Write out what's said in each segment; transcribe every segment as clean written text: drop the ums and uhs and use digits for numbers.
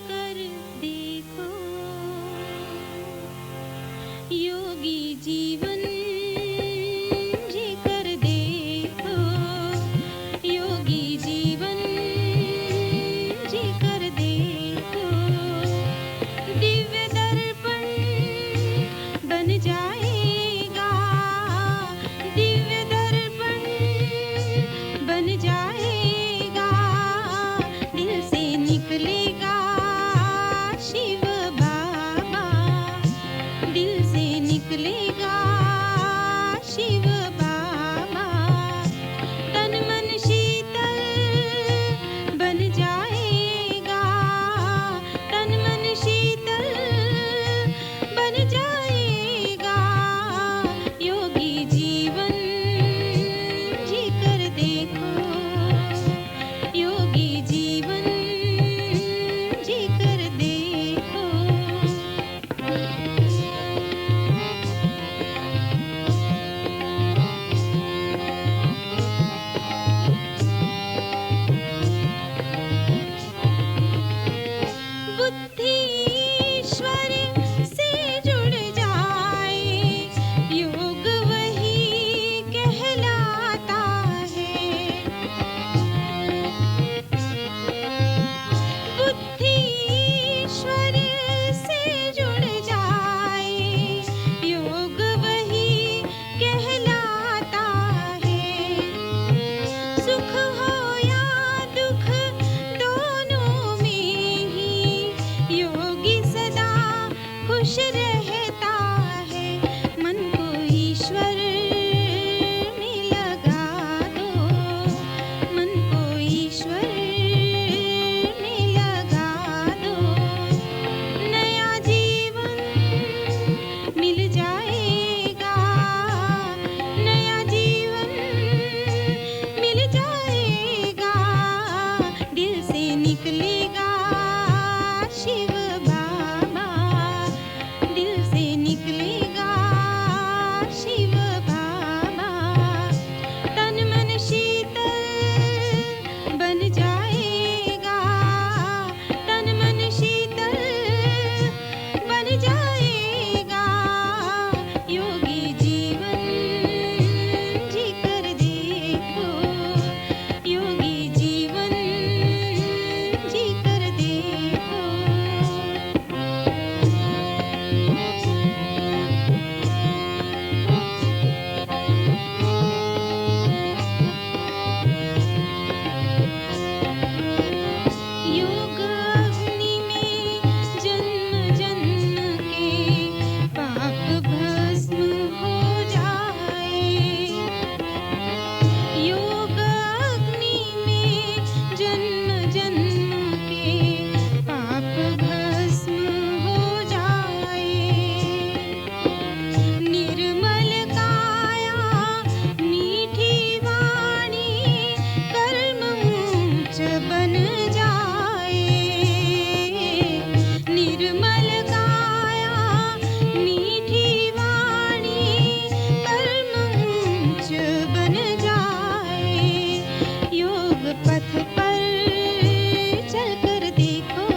कर देखो, योगी जीवन जी कर देखो, योगी जीवन जी कर देखो। दिव्य दर्पण बन जाएगा, दिव्य दर्पण बन जाएगा, दिल से निकलेगा शिव बाबा, दिल से निकलेगा शिव बाबा। तन मन शीतल बन जाएगा, तन मन शीतल बन जाएगा, योगी जीवन जी कर देखो, योगी जीवन जी कर देखो। बुद्धि ईश्वर से जुड़ जाए, योग वही कहलाता है। बुद्धि ईश्वर से जुड़ जाए, योग वही कहलाता है। सुख हो या दुख दोनों में ही योगी सदा खुश रहता है। मन को ईश्वर में लगा दो, मन को ईश्वर में लगा दो, नया जीवन मिल जाएगा, नया जीवन मिल जाएगा, दिल से निकलेगा शिव बाबा, दिल से निकलेगा शिव बाबा। तन मन शीतल बन जाएगा, तन मन शीतल बन जाएगा, योगी जीवन जी कर देखो, योगी जीवन जी कर देखो। योग अग्नि में जन्म जन्म के पाप भस्म हो जाए, योग अग्नि में जन्म जन्म के पाप भस्म हो जाए। निर्मल काया मीठी वाणी कर्म ऊंच बन जाए, निर्मल काया मीठी वाणी कर्म ऊंच बन जाए, योग पथ पर चल कर देखो,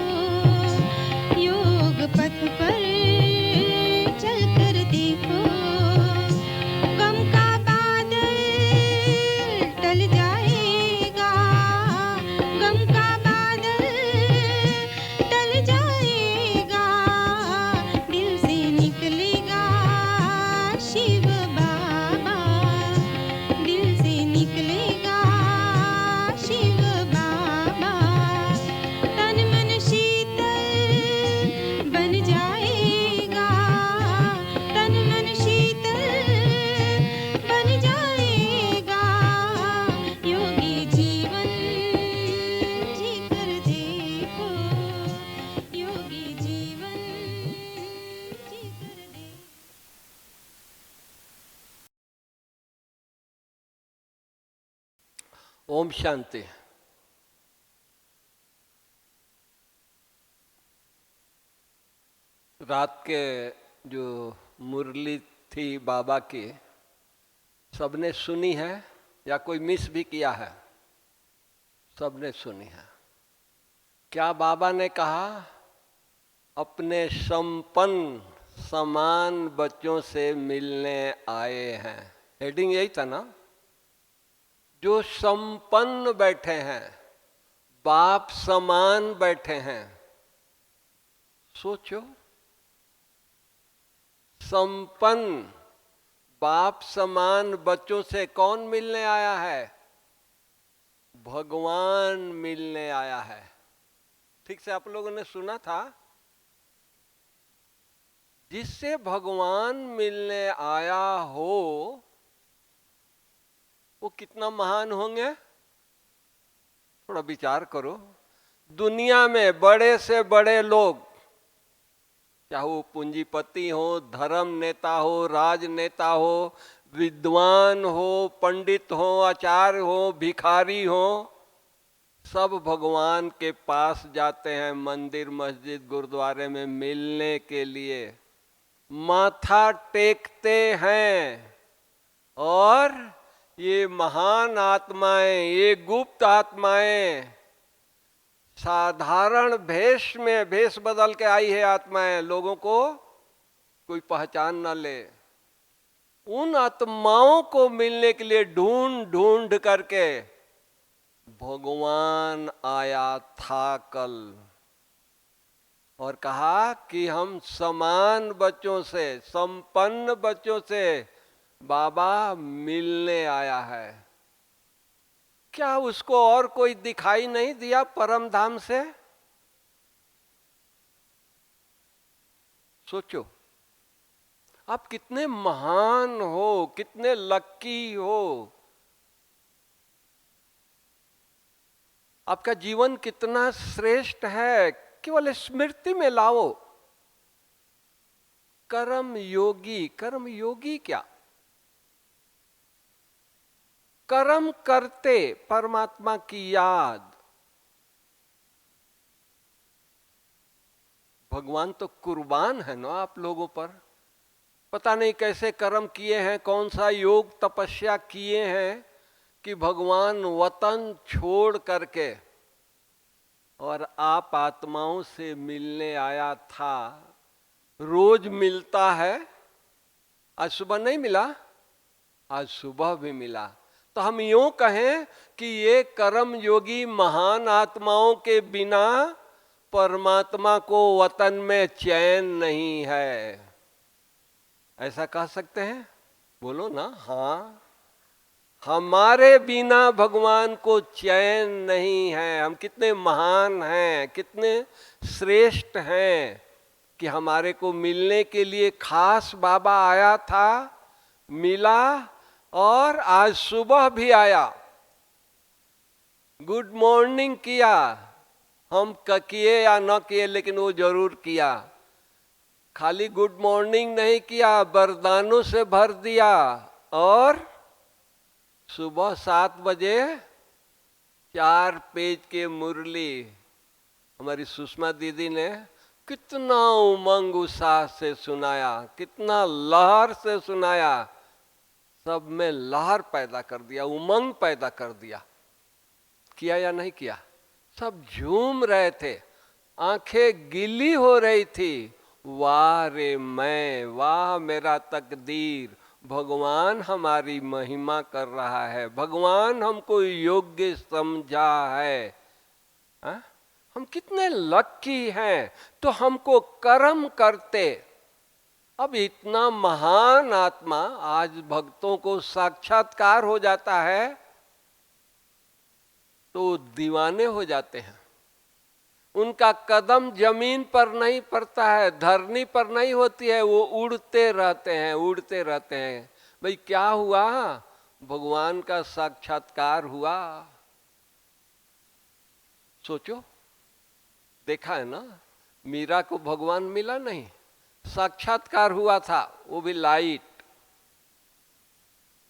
योग पथ पर चल कर देखो। गम का बादल टल जाएगा, गम का बादल टल जाएगा, दिल से निकलेगा शिव बाबा, दिल से निकलेगा शिव बाबा। तन मन शीतल बन जाएगा, तन मन शीतल बन जाएगा, योगी जीवन जी कर देखो, योगी जीवन जी कर देखो। ओम शांति। रात के जो मुरली थी बाबा की, सबने सुनी है या कोई मिस भी किया है? सबने सुनी है। क्या बाबा ने कहा? अपने संपन्न समान बच्चों से मिलने आए हैं। हेडिंग यही था ना? जो संपन्न बैठे हैं, बाप समान बैठे हैं। सोचो, संपन्न बाप समान बच्चों से कौन मिलने आया है? भगवान मिलने आया है। ठीक से आप लोगों ने सुना था? जिससे भगवान मिलने आया हो वो कितना महान होंगे? थोड़ा विचार करो। दुनिया में बड़े से बड़े लोग, चाहे वो पूंजीपति हो, धर्म नेता हो, राजनेता हो, विद्वान हो, पंडित हो, आचार्य हो, भिखारी हो, सब भगवान के पास जाते हैं मंदिर, मस्जिद, गुरुद्वारे में मिलने के लिए, माथा टेकते हैं। और ये महान आत्माएं, ये गुप्त आत्माएं, साधारण भेष बदल के आई है आत्माएं, लोगों को कोई पहचान न ले। उन आत्माओं को मिलने के लिए ढूंढ ढूंढ करके भगवान आया था कल और कहा कि हम समान बच्चों से, संपन्न बच्चों से बाबा मिलने आया है। क्या उसको और कोई दिखाई नहीं दिया परम धाम से? सोचो, आप कितने महान हो, कितने लक्की हो, आपका जीवन कितना श्रेष्ठ है। केवल स्मृति में लाओ। कर्म योगी, कर्म योगी क्या? कर्म करते परमात्मा की याद। भगवान तो कुर्बान है ना आप लोगों पर। पता नहीं कैसे कर्म किए हैं, कौन सा योग तपस्या किए हैं कि भगवान वतन छोड़ करके और आप आत्माओं से मिलने आया था। रोज मिलता है, आज सुबह नहीं मिला, आज सुबह भी मिला। तो हम यूं कहें कि ये कर्म योगी महान आत्माओं के बिना परमात्मा को वतन में चैन नहीं है। ऐसा कह सकते हैं? बोलो ना। हाँ, हमारे बिना भगवान को चैन नहीं है। हम कितने महान हैं, कितने श्रेष्ठ हैं कि हमारे को मिलने के लिए खास बाबा आया था, मिला और आज सुबह भी आया, गुड मॉर्निंग किया। हम किए या न किए, लेकिन वो जरूर किया। खाली गुड मॉर्निंग नहीं किया, वरदानों से भर दिया। और सुबह 7 बजे 4 पेज के मुरली हमारी सुषमा दीदी ने कितना उमंग उत्साह से सुनाया, कितना लहर से सुनाया। सब में लहर पैदा कर दिया, उमंग पैदा कर दिया। किया या नहीं किया? सब झूम रहे थे, आंखें गीली हो रही थी। वाह रे मैं, वाह मेरा तकदीर, भगवान हमारी महिमा कर रहा है, भगवान हमको योग्य समझा है। हा? हम कितने लक्की हैं। तो हमको कर्म करते, अब इतना महान आत्मा आज भक्तों को साक्षात्कार हो जाता है तो दीवाने हो जाते हैं। उनका कदम जमीन पर नहीं पड़ता है, धरनी पर नहीं होती है, वो उड़ते रहते हैं, उड़ते रहते हैं। भाई क्या हुआ? भगवान का साक्षात्कार हुआ। सोचो, देखा है ना, मीरा को भगवान मिला नहीं, साक्षात्कार हुआ था, वो भी लाइट।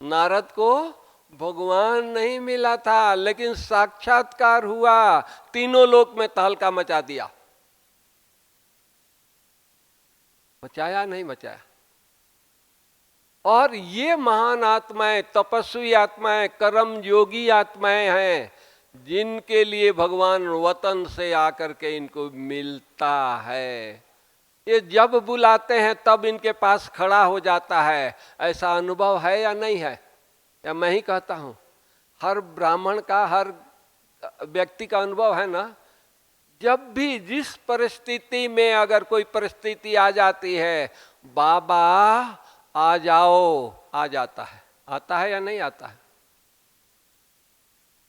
नारद को भगवान नहीं मिला था, लेकिन साक्षात्कार हुआ, तीनों लोक में तहलका मचा दिया। मचाया नहीं मचाया? और ये महान आत्माएं, तपस्वी आत्माएं, कर्म योगी आत्माएं हैं जिनके लिए भगवान वतन से आकर के इनको मिलता है। ये जब बुलाते हैं तब इनके पास खड़ा हो जाता है। ऐसा अनुभव है या नहीं है? या मैं ही कहता हूं? हर ब्राह्मण का, हर व्यक्ति का अनुभव है ना। जब भी जिस परिस्थिति में अगर कोई परिस्थिति आ जाती है, बाबा आ जाओ, आ जाता है। आता है या नहीं आता है?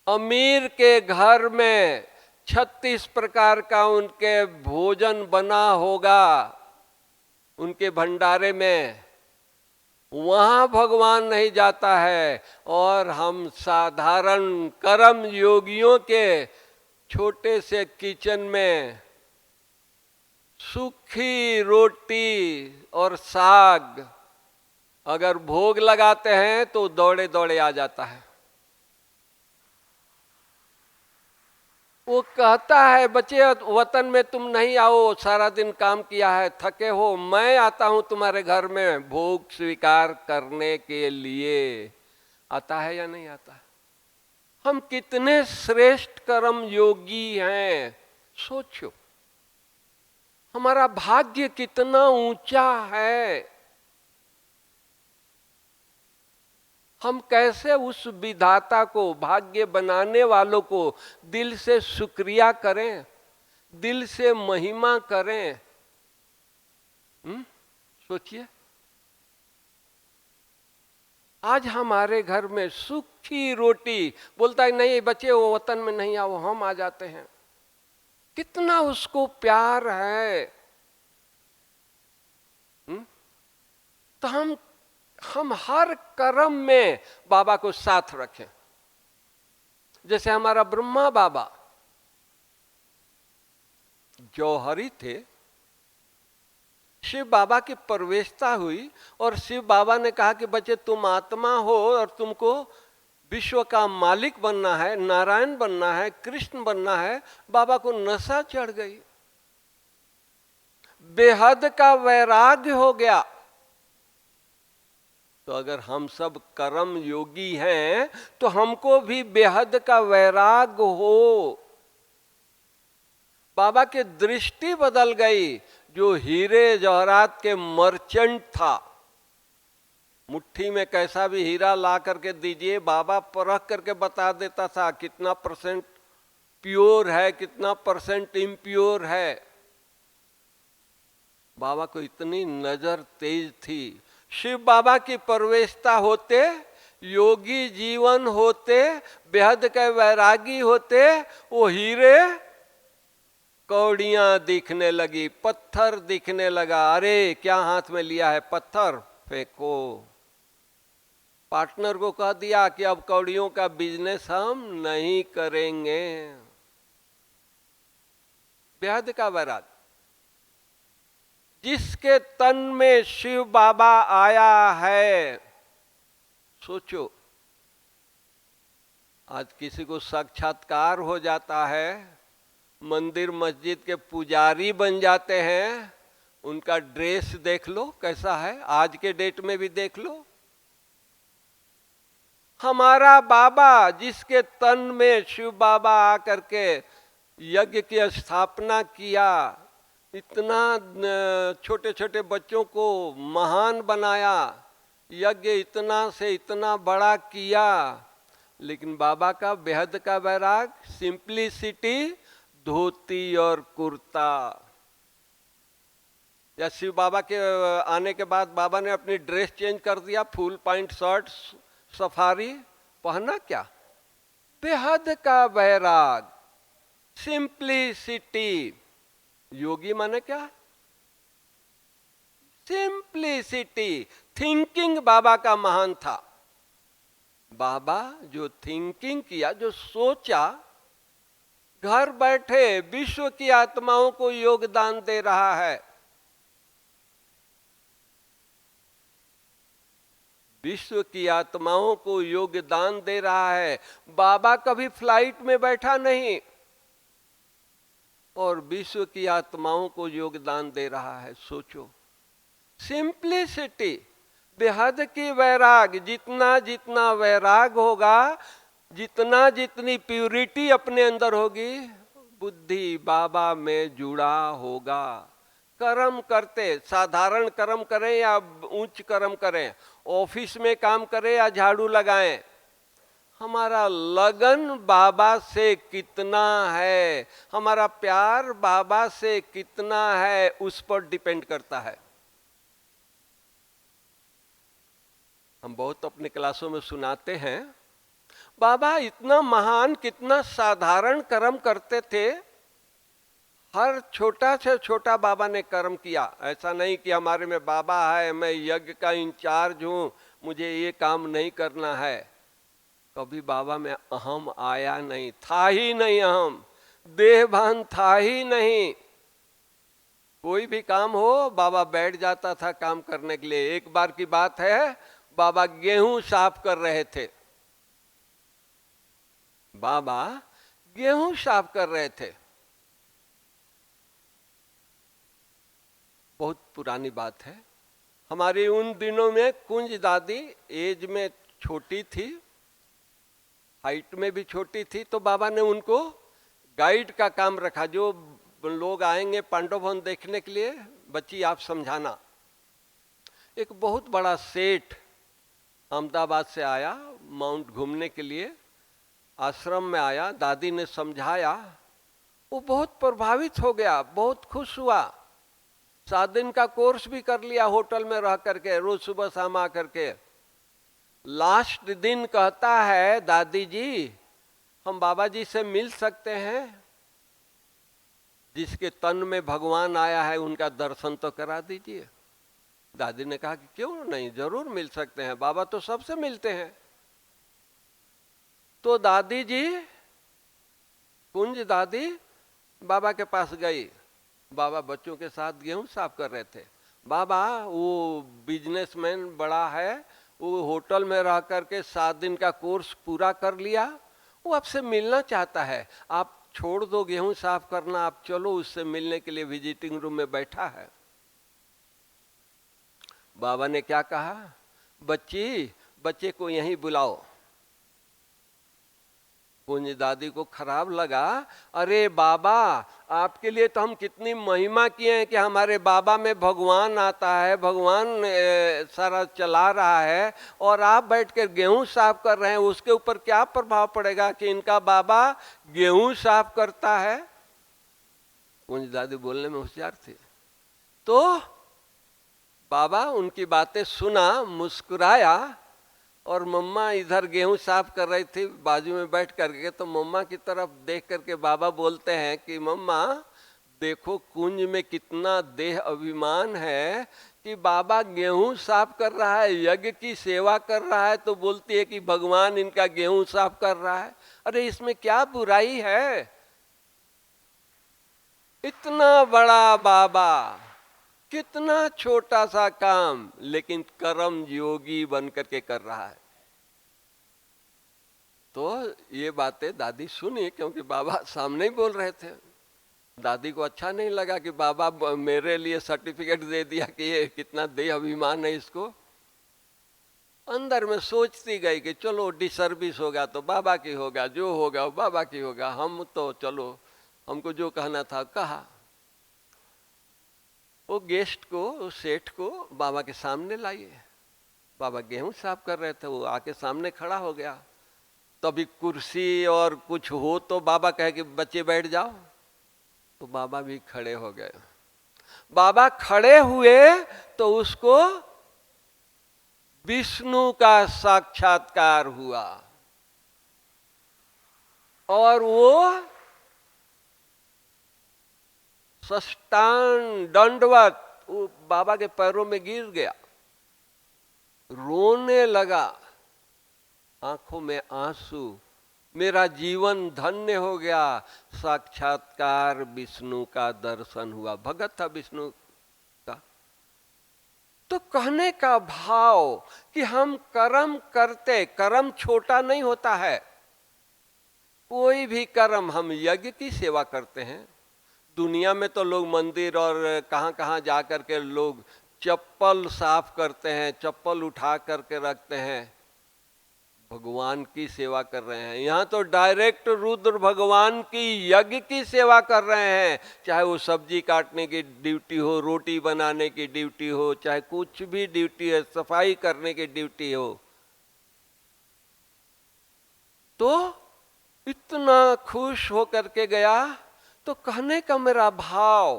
अमीर के घर में 36 प्रकार का उनके भोजन बना होगा, उनके भंडारे में, वहां भगवान नहीं जाता है। और हम साधारण कर्म योगियों के छोटे से किचन में सूखी रोटी और साग अगर भोग लगाते हैं तो दौड़े दौड़े आ जाता है। वो कहता है, बच्चे वतन में तुम नहीं आओ, सारा दिन काम किया है, थके हो, मैं आता हूं तुम्हारे घर में भोग स्वीकार करने के लिए। आता है या नहीं आता है? हम कितने श्रेष्ठ कर्म योगी हैं, सोचो। हमारा भाग्य कितना ऊंचा है। हम कैसे उस विधाता को, भाग्य बनाने वालों को दिल से शुक्रिया करें, दिल से महिमा करें। सोचिए, आज हमारे घर में सूखी रोटी, बोलता है नहीं बच्चे वो वतन में नहीं आओ, हम आ जाते हैं। कितना उसको प्यार है। तो हम हर कर्म में बाबा को साथ रखें। जैसे हमारा ब्रह्मा बाबा जौहरी थे, शिव बाबा की प्रवेशता हुई और शिव बाबा ने कहा कि बच्चे तुम आत्मा हो और तुमको विश्व का मालिक बनना है, नारायण बनना है, कृष्ण बनना है। बाबा को नशा चढ़ गई, बेहद का वैराग्य हो गया। तो अगर हम सब कर्म योगी हैं तो हमको भी बेहद का वैराग्य हो। बाबा की दृष्टि बदल गई। जो हीरे जवाहरात के मर्चेंट था, मुट्ठी में कैसा भी हीरा ला करके दीजिए, बाबा परख करके बता देता था कितना परसेंट प्योर है, कितना परसेंट इम्प्योर है। बाबा को इतनी नजर तेज थी। शिव बाबा की प्रवेशता होते, योगी जीवन होते, बेहद के वैरागी होते, वो हीरे कौड़ियां दिखने लगी, पत्थर दिखने लगा। अरे क्या हाथ में लिया है? पत्थर, फेंको। पार्टनर को कह दिया कि अब कौड़ियों का बिजनेस हम नहीं करेंगे। बेहद का वैराग। जिसके तन में शिव बाबा आया है, सोचो, आज किसी को साक्षात्कार हो जाता है, मंदिर मस्जिद के पुजारी बन जाते हैं, उनका ड्रेस देख लो कैसा है, आज के डेट में भी देख लो। हमारा बाबा जिसके तन में शिव बाबा आकर के यज्ञ की स्थापना किया, इतना छोटे छोटे बच्चों को महान बनाया, यज्ञ इतना से इतना बड़ा किया, लेकिन बाबा का बेहद का वैराग, सिंप्लिसिटी, धोती और कुर्ता। या शिव बाबा के आने के बाद बाबा ने अपनी ड्रेस चेंज कर दिया, फुल पैंट शर्ट सफारी पहना। क्या बेहद का वैराग, सिंप्लिसिटी। योगी माने क्या? सिंप्लिसिटी। थिंकिंग बाबा का महान था। बाबा जो थिंकिंग किया, जो सोचा, घर बैठे विश्व की आत्माओं को योगदान दे रहा है। विश्व की आत्माओं को योगदान दे रहा है। बाबा कभी फ्लाइट में बैठा नहीं और विश्व की आत्माओं को योगदान दे रहा है। सोचो, सिंप्लिसिटी, बेहद की वैराग। जितना जितना वैराग होगा जितना जितनी प्यूरिटी अपने अंदर होगी, बुद्धि बाबा में जुड़ा होगा। कर्म करते, साधारण कर्म करें या उच्च कर्म करें, ऑफिस में काम करें या झाड़ू लगाएं, हमारा लगन बाबा से कितना है, हमारा प्यार बाबा से कितना है, उस पर डिपेंड करता है। हम बहुत अपने क्लासों में सुनाते हैं, बाबा इतना महान, कितना साधारण कर्म करते थे। हर छोटा से छोटा बाबा ने कर्म किया। ऐसा नहीं कि हमारे में बाबा है, मैं यज्ञ का इंचार्ज हूं, मुझे ये काम नहीं करना है। कभी बाबा में अहम आया नहीं, था ही नहीं अहम, देहभान था ही नहीं। कोई भी काम हो, बाबा बैठ जाता था काम करने के लिए। एक बार की बात है, बाबा गेहूं साफ कर रहे थे। बाबा गेहूं साफ कर रहे थे। बहुत पुरानी बात है। हमारी उन दिनों में कुंज दादी एज में छोटी थी, हाइट में भी छोटी थी, तो बाबा ने उनको गाइड का काम रखा। जो लोग आएंगे पांडव भवन देखने के लिए, बच्ची आप समझाना। एक बहुत बड़ा सेठ अहमदाबाद से आया, माउंट घूमने के लिए आश्रम में आया। दादी ने समझाया, वो बहुत प्रभावित हो गया, बहुत खुश हुआ। 7 दिन का कोर्स भी कर लिया होटल में रह करके, रोज सुबह शाम आ करके। लास्ट दिन कहता है, दादी जी हम बाबा जी से मिल सकते हैं? जिसके तन में भगवान आया है उनका दर्शन तो करा दीजिए। दादी ने कहा कि क्यों नहीं, जरूर मिल सकते हैं, बाबा तो सबसे मिलते हैं। तो दादी जी, कुंज दादी बाबा के पास गई। बाबा बच्चों के साथ गेहूं साफ कर रहे थे। बाबा वो बिजनेसमैन बड़ा है, वो होटल में रह करके 7 दिन का कोर्स पूरा कर लिया, वो आपसे मिलना चाहता है। आप छोड़ दो गेहूं साफ करना, आप चलो उससे मिलने के लिए। विजिटिंग रूम में बैठा है। बाबा ने क्या कहा, बच्चे को यहीं बुलाओ। कुंज दादी को खराब लगा, अरे बाबा आपके लिए तो हम कितनी महिमा किए हैं कि हमारे बाबा में भगवान आता है, भगवान सारा चला रहा है, और आप बैठकर गेहूं साफ कर रहे हैं, उसके ऊपर क्या प्रभाव पड़ेगा कि इनका बाबा गेहूं साफ करता है। कुंज दादी बोलने में होशियार थी। तो बाबा उनकी बातें सुना, मुस्कुराया, और मम्मा इधर गेहूं साफ कर रही थी बाजू में बैठ करके। तो मम्मा की तरफ देख करके बाबा बोलते हैं कि मम्मा देखो कुंज में कितना देह अभिमान है कि बाबा गेहूं साफ कर रहा है, यज्ञ की सेवा कर रहा है, तो बोलती है कि भगवान इनका गेहूं साफ कर रहा है। अरे इसमें क्या बुराई है? इतना बड़ा बाबा, कितना छोटा सा काम, लेकिन कर्म योगी बन करके कर रहा है। तो ये बातें दादी सुनी, क्योंकि बाबा सामने ही बोल रहे थे। दादी को अच्छा नहीं लगा कि बाबा मेरे लिए सर्टिफिकेट दे दिया कि ये कितना देह अभिमान है इसको। अंदर में सोचती गई कि चलो डिसर्विस होगा तो बाबा की होगा, जो होगा वो बाबा की होगा, हम तो चलो हमको जो कहना था कहा। वो गेस्ट को, उस सेठ को बाबा के सामने लाइए। बाबा गेहूं साफ कर रहे थे, वो आके सामने खड़ा हो गया। तभी कुर्सी और कुछ हो तो बाबा कहे कि बच्चे बैठ जाओ, तो बाबा भी खड़े हो गए। बाबा खड़े हुए तो उसको विष्णु का साक्षात्कार हुआ, और वो सष्टांग दंडवत वो बाबा के पैरों में गिर गया, रोने लगा, आंखों में आंसू। मेरा जीवन धन्य हो गया, साक्षात्कार विष्णु का दर्शन हुआ। भगत था विष्णु का। तो कहने का भाव कि हम कर्म करते, कर्म छोटा नहीं होता है। कोई भी कर्म, हम यज्ञ की सेवा करते हैं। दुनिया में तो लोग मंदिर और कहाँ कहाँ जा करके लोग चप्पल साफ करते हैं, चप्पल उठा करके रखते हैं। भगवान की सेवा कर रहे हैं। यहाँ तो डायरेक्ट रुद्र भगवान की यज्ञ की सेवा कर रहे हैं। चाहे वो सब्जी काटने की ड्यूटी हो, रोटी बनाने की ड्यूटी हो, चाहे कुछ भी ड्यूटी है, सफाई करने की ड्यूटी हो। तो इतना खुश होकर के गया। तो कहने का मेरा भाव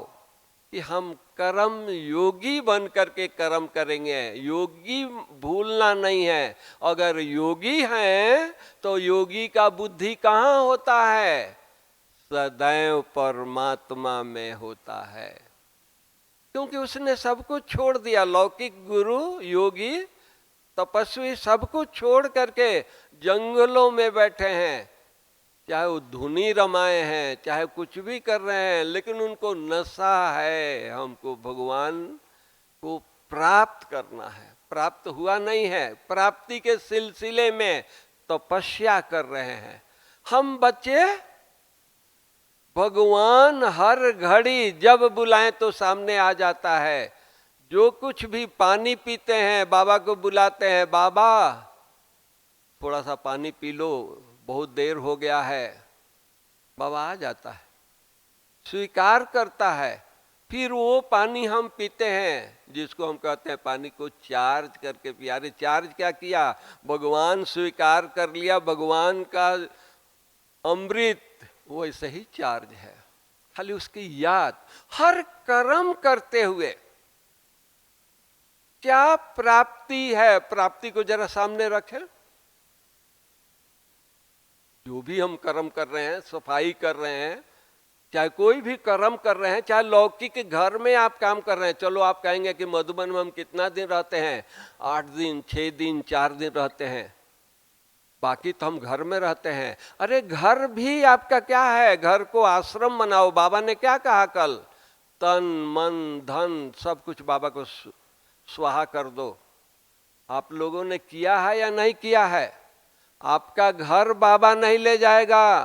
कि हम कर्म योगी बन करके कर्म करेंगे। योगी भूलना नहीं है। अगर योगी हैं तो योगी का बुद्धि कहाँ होता है? सदैव परमात्मा में होता है, क्योंकि उसने सब कुछ छोड़ दिया। लौकिक गुरु, योगी, तपस्वी सब कुछ छोड़ करके जंगलों में बैठे हैं, चाहे वो धुनी रमाए हैं, चाहे कुछ भी कर रहे हैं, लेकिन उनको नशा है हमको भगवान को प्राप्त करना है। प्राप्त हुआ नहीं है, प्राप्ति के सिलसिले में तपस्या कर रहे हैं। हम बच्चे भगवान हर घड़ी जब बुलाएं तो सामने आ जाता है। जो कुछ भी पानी पीते हैं, बाबा को बुलाते हैं, बाबा थोड़ा सा पानी पी लो, बहुत देर हो गया है। बाबा आ जाता है, स्वीकार करता है। फिर वो पानी हम पीते हैं, जिसको हम कहते हैं पानी को चार्ज करके पिया। अरे चार्ज क्या किया? भगवान स्वीकार कर लिया, भगवान का अमृत वैसे ही चार्ज है। खाली उसकी याद। हर कर्म करते हुए क्या प्राप्ति है, प्राप्ति को जरा सामने रखें। जो भी हम कर्म कर रहे हैं, सफाई कर रहे हैं, चाहे कोई भी कर्म कर रहे हैं, चाहे लौकिक घर में आप काम कर रहे हैं। चलो आप कहेंगे कि मधुबन में हम कितना दिन रहते हैं? 8 दिन, 6 दिन, 4 दिन रहते हैं, बाकी तो हम घर में रहते हैं। अरे घर भी आपका क्या है? घर को आश्रम बनाओ। बाबा ने क्या कहा कल? तन मन धन सब कुछ बाबा को स्वाहा कर दो। आप लोगों ने किया है या नहीं किया है? आपका घर बाबा नहीं ले जाएगा,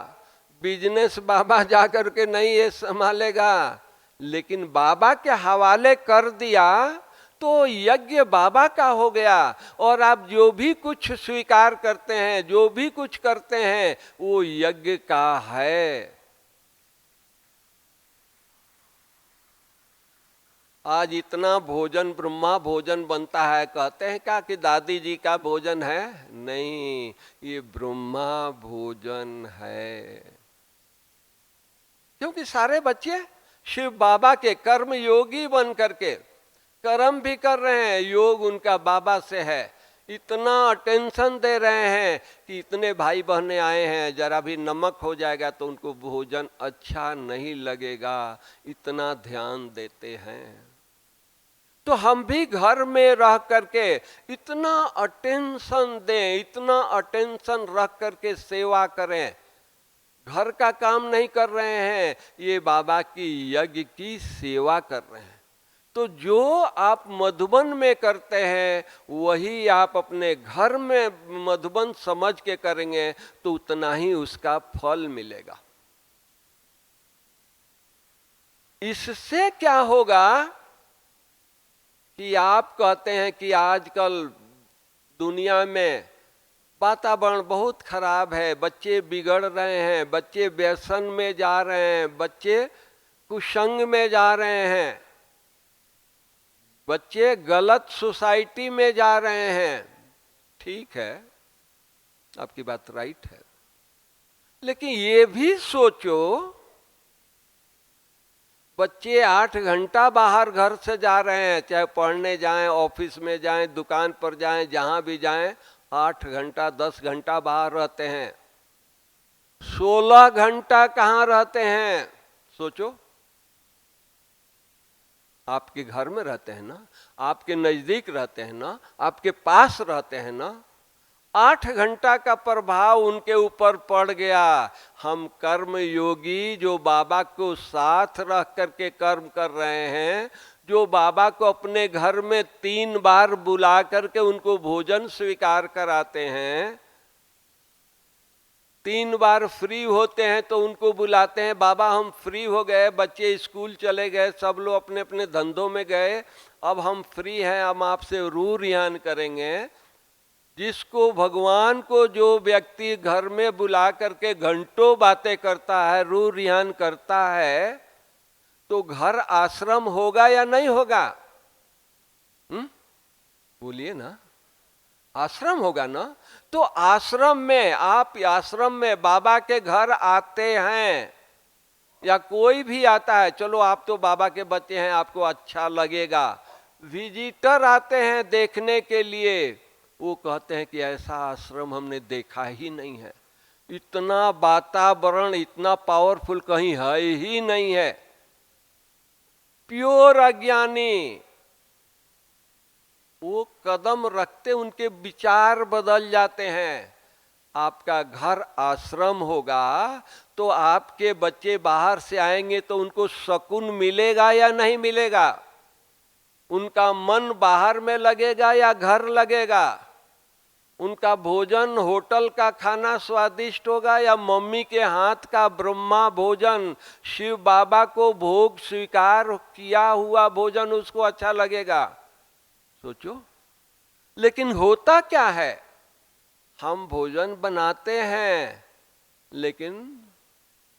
बिजनेस बाबा जाकर के नहीं ये संभालेगा, लेकिन बाबा के हवाले कर दिया तो यज्ञ बाबा का हो गया। और आप जो भी कुछ स्वीकार करते हैं, जो भी कुछ करते हैं, वो यज्ञ का है। आज इतना भोजन, ब्रह्मा भोजन बनता है, कहते हैं क्या कि दादी जी का भोजन है? नहीं, ये ब्रह्मा भोजन है। क्योंकि सारे बच्चे शिव बाबा के कर्म योगी बन करके कर्म भी कर रहे हैं। योग उनका बाबा से है। इतना अटेंशन दे रहे हैं कि इतने भाई बहने आए हैं, जरा भी नमक हो जाएगा तो उनको भोजन अच्छा नहीं लगेगा, इतना ध्यान देते हैं। तो हम भी घर में रह करके इतना अटेंशन दें, इतना अटेंशन रख करके सेवा करें। घर का काम नहीं कर रहे हैं, ये बाबा की यज्ञ की सेवा कर रहे हैं। तो जो आप मधुबन में करते हैं वही आप अपने घर में मधुबन समझ के करेंगे तो उतना ही उसका फल मिलेगा। इससे क्या होगा कि आप कहते हैं कि आजकल दुनिया में वातावरण बहुत खराब है, बच्चे बिगड़ रहे हैं, बच्चे व्यसन में जा रहे हैं, बच्चे कुसंग में जा रहे हैं, बच्चे गलत सोसाइटी में जा रहे हैं। ठीक है, आपकी बात राइट है, लेकिन ये भी सोचो बच्चे 8 घंटा बाहर घर से जा रहे हैं, चाहे पढ़ने जाएं, ऑफिस में जाएं, दुकान पर जाएं, जहां भी जाएं, 8 घंटा 10 घंटा बाहर रहते हैं। 16 घंटा कहाँ रहते हैं? सोचो। आपके घर में रहते हैं ना, आपके नजदीक रहते हैं ना, आपके पास रहते हैं ना। 8 घंटा का प्रभाव उनके ऊपर पड़ गया। हम कर्म योगी जो बाबा को साथ रख करके कर्म कर रहे हैं, जो बाबा को अपने घर में 3 बार बुला करके उनको भोजन स्वीकार कराते हैं, 3 बार फ्री होते हैं तो उनको बुलाते हैं, बाबा हम फ्री हो गए, बच्चे स्कूल चले गए, सब लोग अपने अपने धंधों में गए, अब हम फ्री हैं, हम आपसे रू रियान करेंगे। जिसको भगवान को जो व्यक्ति घर में बुला करके घंटों बातें करता है, रू रिहान करता है, तो घर आश्रम होगा या नहीं होगा? बोलिए ना, आश्रम होगा ना। तो आश्रम में, आप आश्रम में बाबा के घर आते हैं या कोई भी आता है, चलो आप तो बाबा के बच्चे हैं, आपको अच्छा लगेगा। विजिटर आते हैं देखने के लिए, वो कहते हैं कि ऐसा आश्रम हमने देखा ही नहीं है, इतना वातावरण इतना पावरफुल कहीं है ही नहीं है। प्योर अज्ञानी, वो कदम रखते उनके विचार बदल जाते हैं। आपका घर आश्रम होगा तो आपके बच्चे बाहर से आएंगे तो उनको सुकून मिलेगा या नहीं मिलेगा? उनका मन बाहर में लगेगा या घर लगेगा? उनका भोजन होटल का खाना स्वादिष्ट होगा या मम्मी के हाथ का ब्रह्मा भोजन, शिव बाबा को भोग स्वीकार किया हुआ भोजन उसको अच्छा लगेगा? सोचो। लेकिन होता क्या है, हम भोजन बनाते हैं लेकिन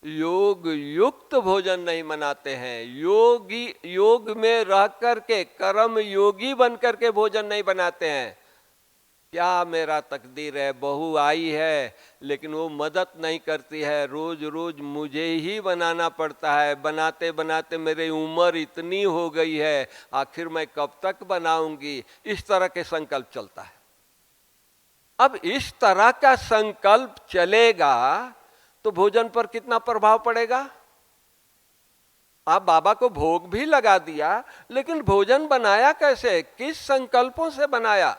योग युक्त भोजन नहीं बनाते हैं। योग में रह करके कर्म योगी बन करके भोजन नहीं बनाते हैं। क्या मेरा तकदीर है, बहू आई है लेकिन वो मदद नहीं करती है, रोज रोज मुझे ही बनाना पड़ता है, बनाते बनाते मेरी उम्र इतनी हो गई है, आखिर मैं कब तक बनाऊंगी। इस तरह के संकल्प चलता है। अब इस तरह का संकल्प चलेगा तो भोजन पर कितना प्रभाव पड़ेगा? आप बाबा को भोग भी लगा दिया, लेकिन भोजन बनाया कैसे, किस संकल्पों से बनाया?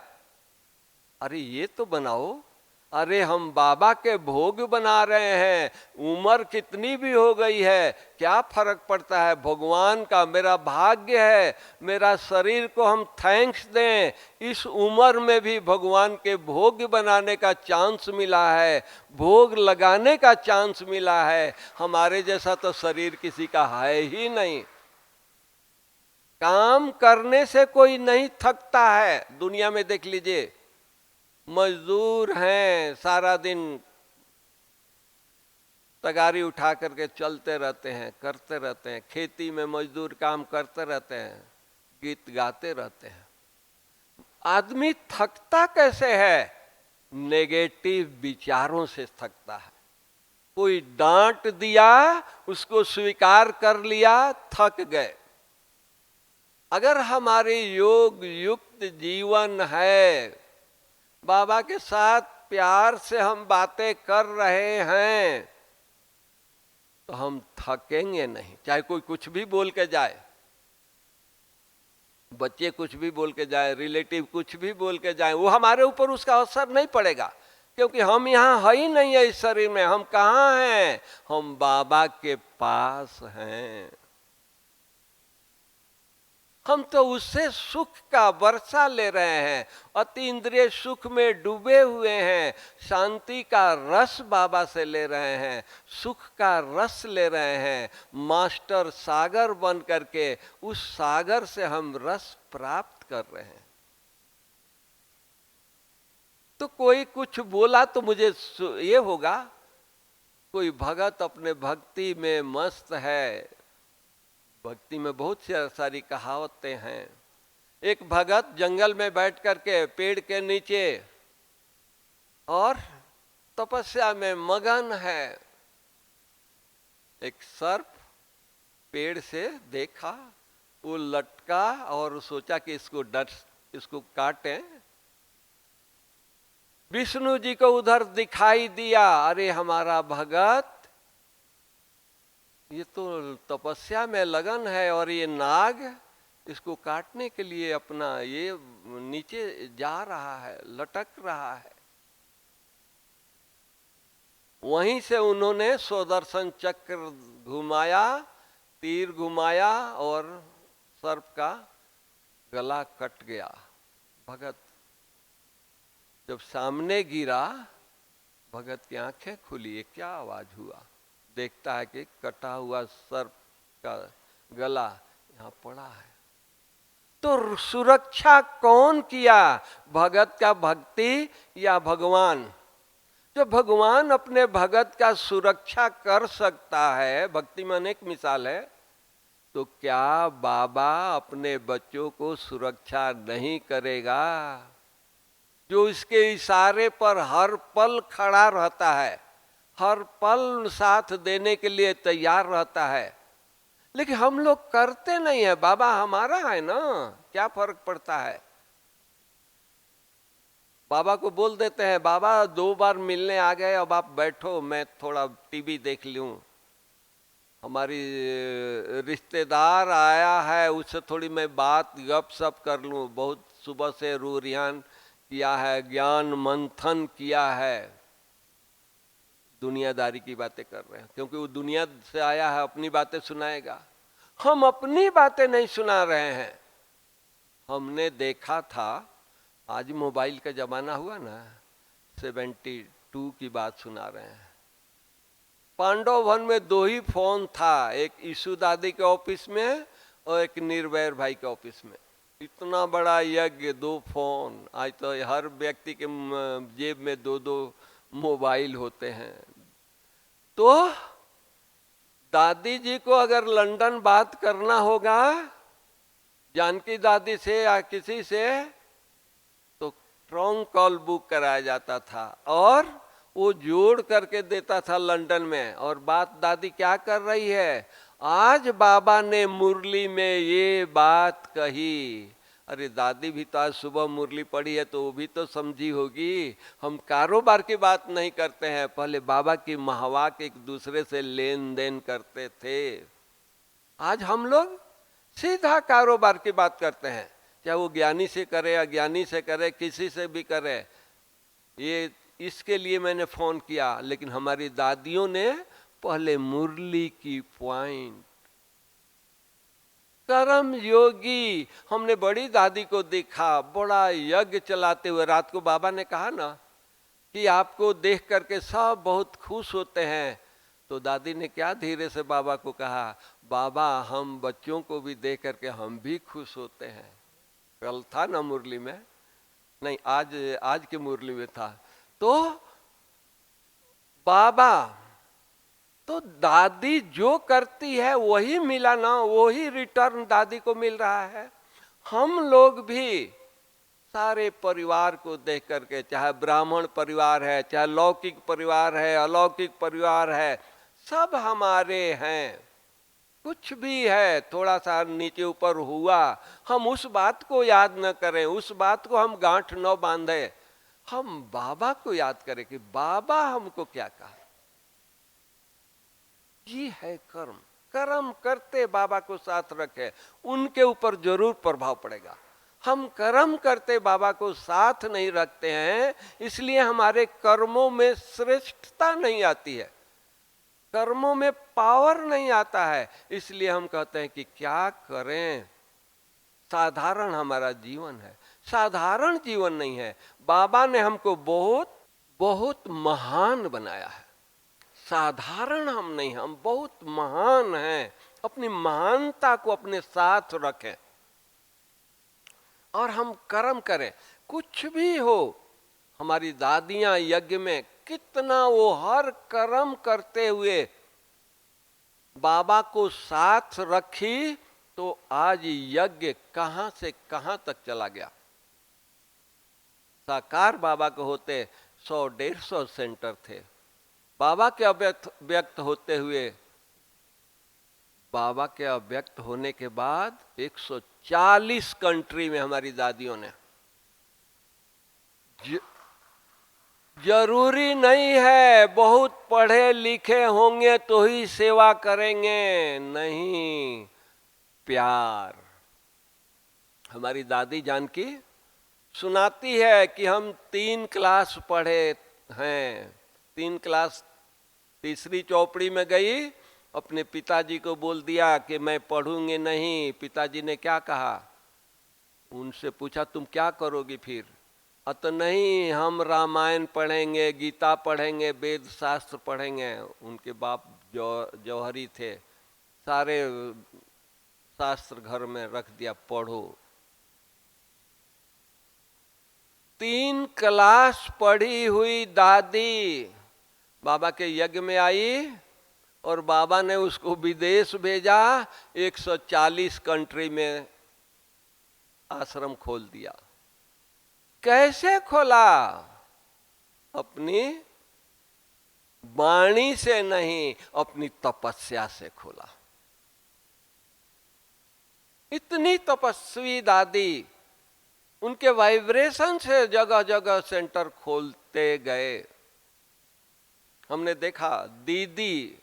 अरे ये तो बनाओ, अरे हम बाबा के भोग बना रहे हैं, उम्र कितनी भी हो गई है, क्या फर्क पड़ता है, भगवान का मेरा भाग्य है, मेरा शरीर को हम थैंक्स दें, इस उम्र में भी भगवान के भोग बनाने का चांस मिला है, भोग लगाने का चांस मिला है। हमारे जैसा तो शरीर किसी का है ही नहीं। काम करने से कोई नहीं थकता है। दुनिया में देख लीजिए, मजदूर हैं, सारा दिन तगारी उठा करके चलते रहते हैं, करते रहते हैं, खेती में मजदूर काम करते रहते हैं, गीत गाते रहते हैं। आदमी थकता कैसे है? नेगेटिव विचारों से थकता है। कोई डांट दिया, उसको स्वीकार कर लिया, थक गए। अगर हमारी योग युक्त जीवन है, बाबा के साथ प्यार से हम बातें कर रहे हैं, तो हम थकेंगे नहीं। चाहे कोई कुछ भी बोल के जाए, बच्चे कुछ भी बोल के जाए, रिलेटिव कुछ भी बोल के जाए, वो हमारे ऊपर उसका असर नहीं पड़ेगा, क्योंकि हम यहाँ है ही नहीं है। इस शरीर में हम कहाँ हैं? हम बाबा के पास हैं। हम तो उससे सुख का वर्षा ले रहे हैं, अति इंद्रिय सुख में डूबे हुए हैं, शांति का रस बाबा से ले रहे हैं, सुख का रस ले रहे हैं। मास्टर सागर बन करके उस सागर से हम रस प्राप्त कर रहे हैं। तो कोई कुछ बोला तो मुझे ये होगा, कोई भगत अपने भक्ति में मस्त है। भक्ति में बहुत सारी कहावतें हैं। एक भगत जंगल में बैठ करके पेड़ के नीचे और तपस्या में मगन है। एक सर्प पेड़ से देखा, वो लटका और सोचा कि इसको काटें। विष्णु जी को उधर दिखाई दिया, अरे हमारा भगत ये तो तपस्या में लगन है और ये नाग इसको काटने के लिए अपना ये नीचे जा रहा है, लटक रहा है। वहीं से उन्होंने सुदर्शन चक्र घुमाया, तीर घुमाया और सर्प का गला कट गया। भगत जब सामने गिरा, भगत की आंखें खुली, क्या आवाज हुआ? देखता है कि कटा हुआ सर्प का गला यहाँ पड़ा है। तो सुरक्षा कौन किया, भगत का भक्ति या भगवान? जो भगवान अपने भगत का सुरक्षा कर सकता है, भक्ति में अनेक मिसाल है, तो क्या बाबा अपने बच्चों को सुरक्षा नहीं करेगा? जो इसके इशारे पर हर पल खड़ा रहता है, हर पल साथ देने के लिए तैयार रहता है, लेकिन हम लोग करते नहीं है। बाबा हमारा है ना, क्या फर्क पड़ता है? बाबा को बोल देते हैं, बाबा 2 बार मिलने आ गए, अब आप बैठो, मैं थोड़ा टीवी देख लूं। हमारी रिश्तेदार आया है, उससे थोड़ी मैं बात गप सप कर लूं। बहुत सुबह से रूरियान किया है, ज्ञान मंथन किया है, दुनियादारी की बातें कर रहे हैं, क्योंकि वो दुनिया से आया है, अपनी बातें सुनाएगा। हम अपनी बातें नहीं सुना रहे हैं। हमने देखा था, आज मोबाइल का जमाना हुआ ना, 72 की बात सुना रहे हैं। पांडव वन में 2 ही फोन था, एक ईशु दादी के ऑफिस में और एक निर्वैर भाई के ऑफिस में। इतना बड़ा यज्ञ, 2 फोन। आज तो हर व्यक्ति के जेब में 2-2 मोबाइल होते हैं। तो दादी जी को अगर लंदन बात करना होगा, जानकी दादी से या किसी से, तो ट्रंक कॉल बुक कराया जाता था और वो जोड़ करके देता था लंदन में। और बात दादी क्या कर रही है, आज बाबा ने मुरली में ये बात कही। अरे दादी भी तो आज सुबह मुरली पढ़ी है, तो वो भी तो समझी होगी। हम कारोबार की बात नहीं करते हैं, पहले बाबा की महवाक एक दूसरे से लेन देन करते थे। आज हम लोग सीधा कारोबार की बात करते हैं, चाहे वो ज्ञानी से करे, अज्ञानी से करे, किसी से भी करे। ये इसके लिए मैंने फोन किया, लेकिन हमारी दादियों ने पहले मुरली की पॉइंट। कर्म योगी, हमने बड़ी दादी को देखा बड़ा यज्ञ चलाते हुए। रात को बाबा ने कहा ना कि आपको देख करके सब बहुत खुश होते हैं, तो दादी ने क्या धीरे से बाबा को कहा, बाबा हम बच्चों को भी देख करके हम भी खुश होते हैं। कल था ना मुरली में, नहीं आज की मुरली में था। तो बाबा, तो दादी जो करती है वही मिला ना, वही रिटर्न दादी को मिल रहा है। हम लोग भी सारे परिवार को देख करके, चाहे ब्राह्मण परिवार है, चाहे लौकिक परिवार है, अलौकिक परिवार है, सब हमारे हैं। कुछ भी है थोड़ा सा नीचे ऊपर हुआ, हम उस बात को याद न करें, उस बात को हम गांठ न बांधे, हम बाबा को याद करें कि बाबा हमको क्या कहा। ये है कर्म। कर्म करते बाबा को साथ रखे, उनके ऊपर जरूर प्रभाव पड़ेगा। हम कर्म करते बाबा को साथ नहीं रखते हैं, इसलिए हमारे कर्मों में श्रेष्ठता नहीं आती है, कर्मों में पावर नहीं आता है। इसलिए हम कहते हैं कि क्या करें, साधारण हमारा जीवन है, साधारण जीवन नहीं है। बाबा ने हमको बहुत बहुत महान बनाया है, साधारण हम नहीं, हम बहुत महान हैं। अपनी महानता को अपने साथ रखें और हम कर्म करें, कुछ भी हो। हमारी दादियां यज्ञ में कितना वो हर कर्म करते हुए बाबा को साथ रखी, तो आज यज्ञ कहां से कहां तक चला गया। साकार बाबा को होते 100-150 सेंटर थे, बाबा के अव्यक्त होते हुए, बाबा के अव्यक्त होने के बाद 140 कंट्री में हमारी दादियों ने। जरूरी नहीं है बहुत पढ़े लिखे होंगे तो ही सेवा करेंगे, नहीं, प्यार। हमारी दादी जानकी सुनाती है कि हम 3 क्लास पढ़े हैं, 3 क्लास, तीसरी चौपड़ी में गई, अपने पिताजी को बोल दिया कि मैं पढ़ूंगी नहीं। पिताजी ने क्या कहा, उनसे पूछा तुम क्या करोगी फिर? तो नहीं, हम रामायण पढ़ेंगे, गीता पढ़ेंगे, वेद शास्त्र पढ़ेंगे। उनके बाप जौहरी थे, सारे शास्त्र घर में रख दिया, पढ़ो। 3 क्लास पढ़ी हुई दादी बाबा के यज्ञ में आई और बाबा ने उसको विदेश भेजा, 140 कंट्री में आश्रम खोल दिया। कैसे खोला? अपनी वाणी से नहीं, अपनी तपस्या से खोला। इतनी तपस्वी दादी, उनके वाइब्रेशन से जगह जगह सेंटर खोलते गए। हमने देखा दीदी,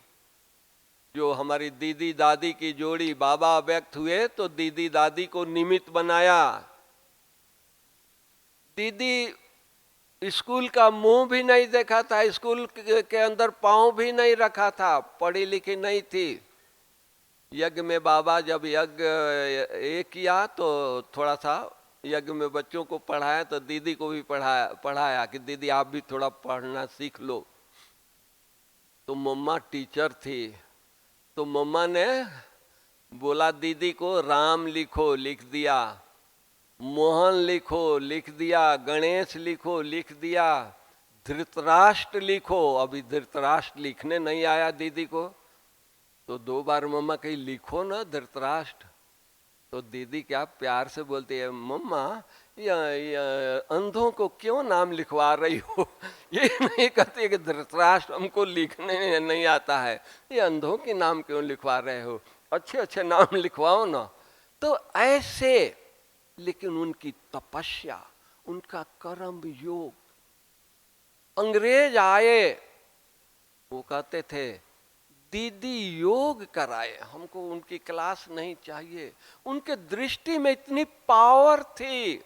जो हमारी दीदी दादी की जोड़ी, बाबा व्यक्त हुए तो दीदी दादी को निमित्त बनाया। दीदी स्कूल का मुंह भी नहीं देखा था, स्कूल के अंदर पांव भी नहीं रखा था, पढ़ी लिखी नहीं थी। यज्ञ में बाबा जब यज्ञ किया तो थोड़ा सा यज्ञ में बच्चों को पढ़ाया, तो दीदी को भी पढ़ाया कि दीदी आप भी थोड़ा पढ़ना सीख लो। तो मम्मा टीचर थी, तो मम्मा ने बोला दीदी को राम लिखो, लिख दिया। मोहन लिखो, लिख दिया। गणेश लिखो, लिख दिया। धृतराष्ट्र लिखो, अभी धृतराष्ट्र लिखने नहीं आया दीदी को, तो 2 बार मम्मा कही लिखो ना धृतराष्ट्र। तो दीदी क्या प्यार से बोलती है, मम्मा ये अंधों को क्यों नाम लिखवा रही हो? ये नहीं कहती कि धृतराष्ट्र हमको लिखने नहीं आता है, ये अंधों के नाम क्यों लिखवा रहे हो? अच्छे अच्छे नाम लिखवाओ ना। तो ऐसे, लेकिन उनकी तपस्या, उनका कर्म योग। अंग्रेज आए, वो कहते थे दीदी योग कराए, हमको उनकी क्लास नहीं चाहिए। उनके दृष्टि में इतनी पावर थी।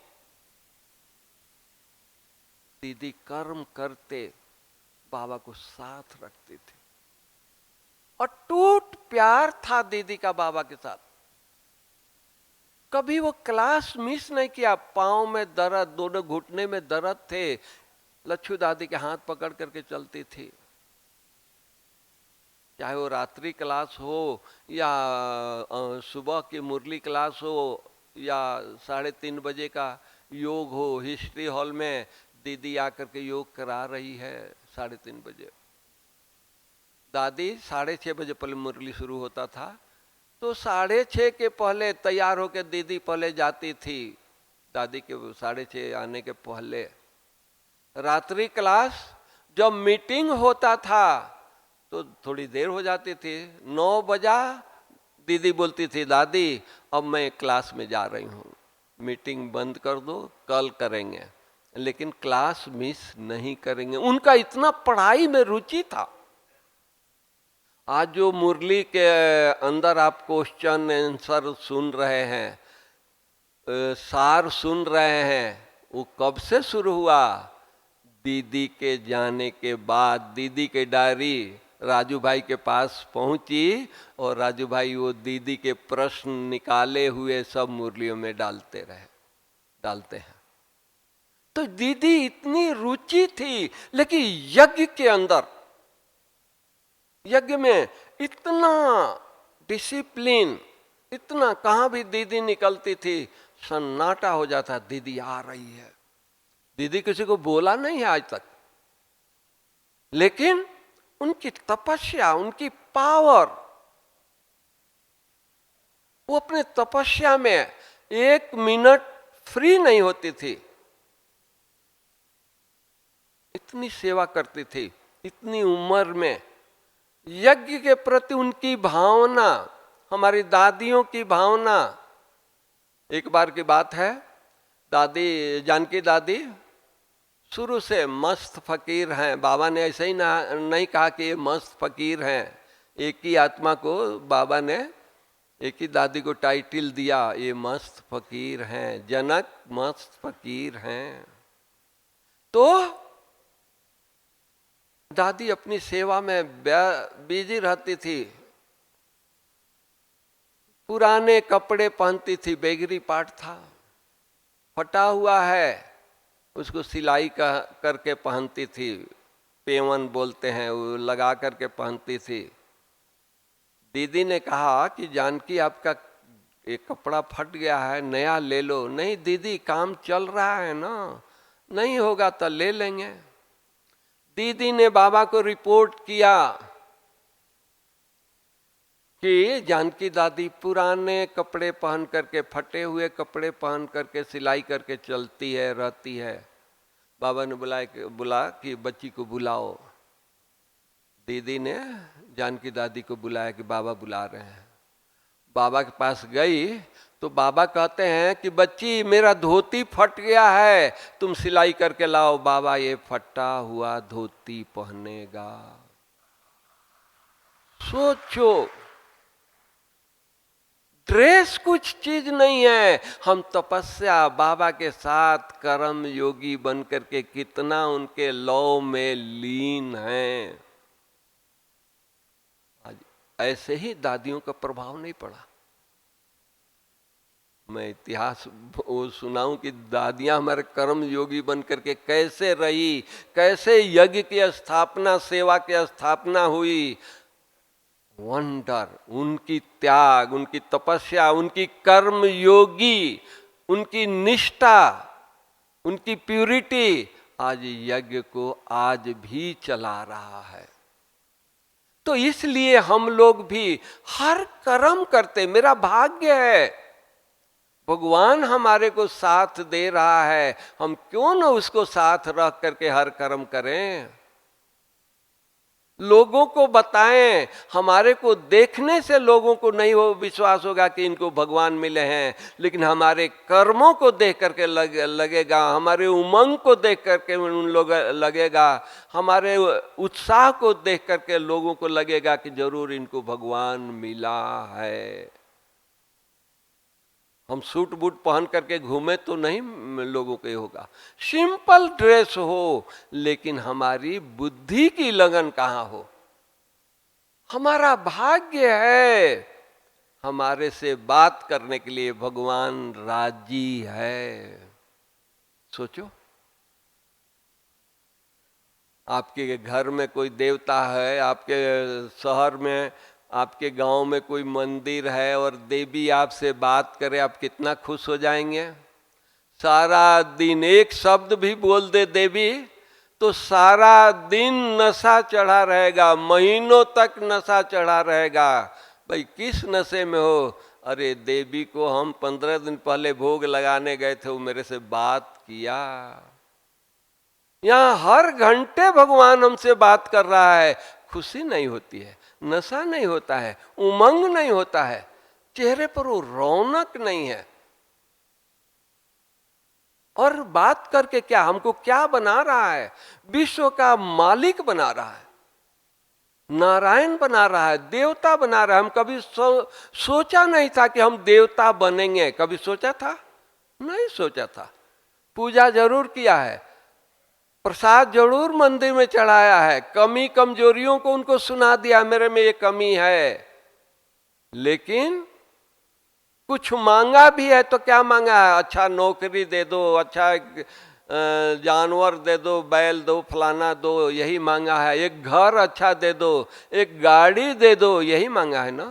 दीदी कर्म करते, बाबा को साथ रखती थी। अटूट प्यार था दीदी का बाबा के साथ। कभी वो क्लास मिस नहीं किया। पांव में दर्द, दोनों घुटने में दर्द थे, लच्छू दादी के हाथ पकड़ करके चलती थी। चाहे वो रात्रि क्लास हो या सुबह की मुरली क्लास हो या 3:30 बजे का योग हो, हिस्ट्री हॉल में दीदी आकर के योग करा रही है 3:30 बजे। दादी 6:30 बजे पहले मुरली शुरू होता था, तो 6:30 के पहले तैयार होकर दीदी पहले जाती थी। दादी के 6:30 आने के पहले रात्रि क्लास जब मीटिंग होता था तो थोड़ी देर हो जाती थी। 9 बजा दीदी बोलती थी, दादी अब मैं क्लास में जा रही हूँ, मीटिंग बंद कर दो, कल करेंगे, लेकिन क्लास मिस नहीं करेंगे। उनका इतना पढ़ाई में रुचि था। आज जो मुरली के अंदर आप क्वेश्चन आंसर सुन रहे हैं, सार सुन रहे हैं, वो कब से शुरू हुआ? दीदी के जाने के बाद। दीदी के डायरी राजू भाई के पास पहुंची और राजू भाई वो दीदी के प्रश्न निकाले हुए सब मुरलियों में डालते हैं। तो दीदी इतनी रुचि थी, लेकिन यज्ञ के अंदर, यज्ञ में इतना डिसिप्लिन, इतना, कहां भी दीदी निकलती थी सन्नाटा हो जाता, दीदी आ रही है। दीदी किसी को बोला नहीं है आज तक, लेकिन उनकी तपस्या, उनकी पावर, वो अपने तपस्या में 1 मिनट फ्री नहीं होती थी। इतनी सेवा करती थी, इतनी उम्र में। यज्ञ के प्रति उनकी भावना, हमारी दादियों की भावना। एक बार की बात है, दादी, जानकी दादी शुरू से मस्त फकीर हैं। बाबा ने ऐसे ही नहीं कहा कि ये मस्त फकीर हैं। एक ही आत्मा को बाबा ने, एक ही दादी को टाइटल दिया, ये मस्त फकीर हैं, जनक मस्त फकीर हैं। तो दादी अपनी सेवा में बिजी रहती थी। पुराने कपड़े पहनती थी, बेगरी पाट था, फटा हुआ है, उसको सिलाई करके पहनती थी, पेवन बोलते हैं, वो लगा करके पहनती थी। दीदी ने कहा कि जानकी आपका एक कपड़ा फट गया है, नया ले लो। नहीं दीदी, काम चल रहा है ना, नहीं होगा तो ले लेंगे। दीदी ने बाबा को रिपोर्ट किया कि जानकी दादी पुराने कपड़े पहन करके, फटे हुए कपड़े पहन करके सिलाई करके चलती है, रहती है। बाबा ने बुला कि बच्ची को बुलाओ। दीदी ने जानकी दादी को बुलाया कि बाबा बुला रहे हैं। बाबा के पास गई तो बाबा कहते हैं कि बच्ची मेरा धोती फट गया है, तुम सिलाई करके लाओ। बाबा ये फटा हुआ धोती पहनेगा? सोचो, ड्रेस कुछ चीज नहीं है। हम तपस्या बाबा के साथ कर्म योगी बन करके कितना उनके लौ में लीन हैं। आज ऐसे ही दादियों का प्रभाव नहीं पड़ा। मैं इतिहास वो सुनाऊं कि दादियां हमारे कर्म योगी बन करके कैसे रही, कैसे यज्ञ की स्थापना, सेवा की स्थापना हुई। वंडर, उनकी त्याग, उनकी तपस्या, उनकी कर्म योगी, उनकी निष्ठा, उनकी प्यूरिटी आज यज्ञ को आज भी चला रहा है। तो इसलिए हम लोग भी हर कर्म करते, मेरा भाग्य है, भगवान हमारे को साथ दे रहा है, हम क्यों न उसको साथ रख करके हर कर्म करें, लोगों को बताएं। हमारे को देखने से लोगों को नहीं हो विश्वास होगा कि इनको भगवान मिले हैं, लेकिन हमारे कर्मों को देख करके लगेगा, हमारे उमंग को देख करके उन लोग लगेगा, हमारे उत्साह को देख करके लोगों को लगेगा कि जरूर इनको भगवान मिला है। हम सूट बूट पहन करके घूमे तो नहीं लोगों को होगा, सिंपल ड्रेस हो, लेकिन हमारी बुद्धि की लगन कहाँ हो। हमारा भाग्य है, हमारे से बात करने के लिए भगवान राजी है। सोचो, आपके घर में कोई देवता है, आपके शहर में, आपके गांव में कोई मंदिर है और देवी आपसे बात करे, आप कितना खुश हो जाएंगे। सारा दिन एक शब्द भी बोल दे देवी तो सारा दिन नशा चढ़ा रहेगा, महीनों तक नशा चढ़ा रहेगा। भाई किस नशे में हो? अरे देवी को हम 15 दिन पहले भोग लगाने गए थे, वो मेरे से बात किया। यहाँ हर घंटे भगवान हमसे बात कर रहा है, खुशी नहीं होती है, नशा नहीं होता है, उमंग नहीं होता है, चेहरे पर वो रौनक नहीं है। और बात करके क्या, हमको क्या बना रहा है? विश्व का मालिक बना रहा है, नारायण बना रहा है, देवता बना रहा है। हम कभी सोचा नहीं था कि हम देवता बनेंगे, कभी सोचा था? नहीं सोचा था। पूजा जरूर किया है, प्रसाद जरूर मंदिर में चढ़ाया है, कमी कमजोरियों को उनको सुना दिया, मेरे में ये कमी है। लेकिन कुछ मांगा भी है तो क्या मांगा है? अच्छा नौकरी दे दो, अच्छा जानवर दे दो, बैल दो, फलाना दो, यही मांगा है। एक घर अच्छा दे दो, एक गाड़ी दे दो, यही मांगा है ना।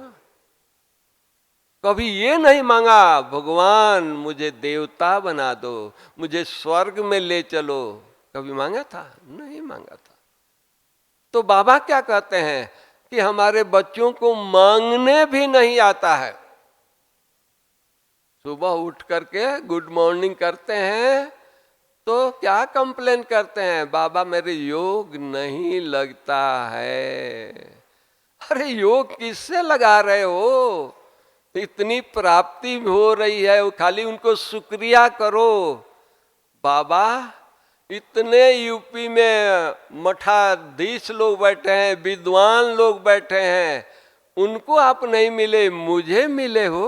कभी ये नहीं मांगा भगवान मुझे देवता बना दो, मुझे स्वर्ग में ले चलो, कभी मांगा था? नहीं मांगा था। तो बाबा क्या कहते हैं कि हमारे बच्चों को मांगने भी नहीं आता है। सुबह उठ करके गुड मॉर्निंग करते हैं तो क्या कंप्लेन करते हैं? बाबा मेरे योग नहीं लगता है। अरे योग किससे लगा रहे हो? इतनी प्राप्ति हो रही है, वो खाली उनको शुक्रिया करो। बाबा इतने यूपी में मठाधीश लोग बैठे हैं, विद्वान लोग बैठे हैं, उनको आप नहीं मिले, मुझे मिले हो।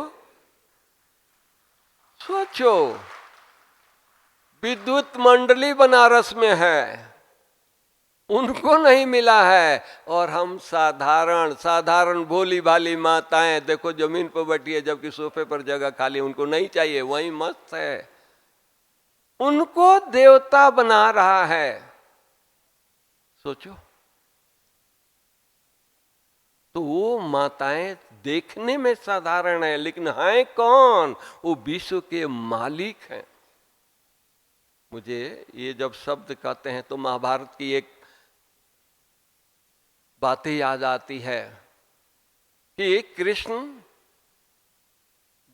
सोचो, विद्युत मंडली बनारस में है, उनको नहीं मिला है, और हम साधारण भोली भाली माताएं देखो जमीन पर बैठी है, जबकि सोफे पर जगह खाली, उनको नहीं चाहिए, वहीं मस्त है, उनको देवता बना रहा है। सोचो, तो वो माताएं देखने में साधारण है, लेकिन हैं कौन? वो विश्व के मालिक हैं। मुझे ये जब शब्द कहते हैं तो महाभारत की एक बातें याद आती है कि कृष्ण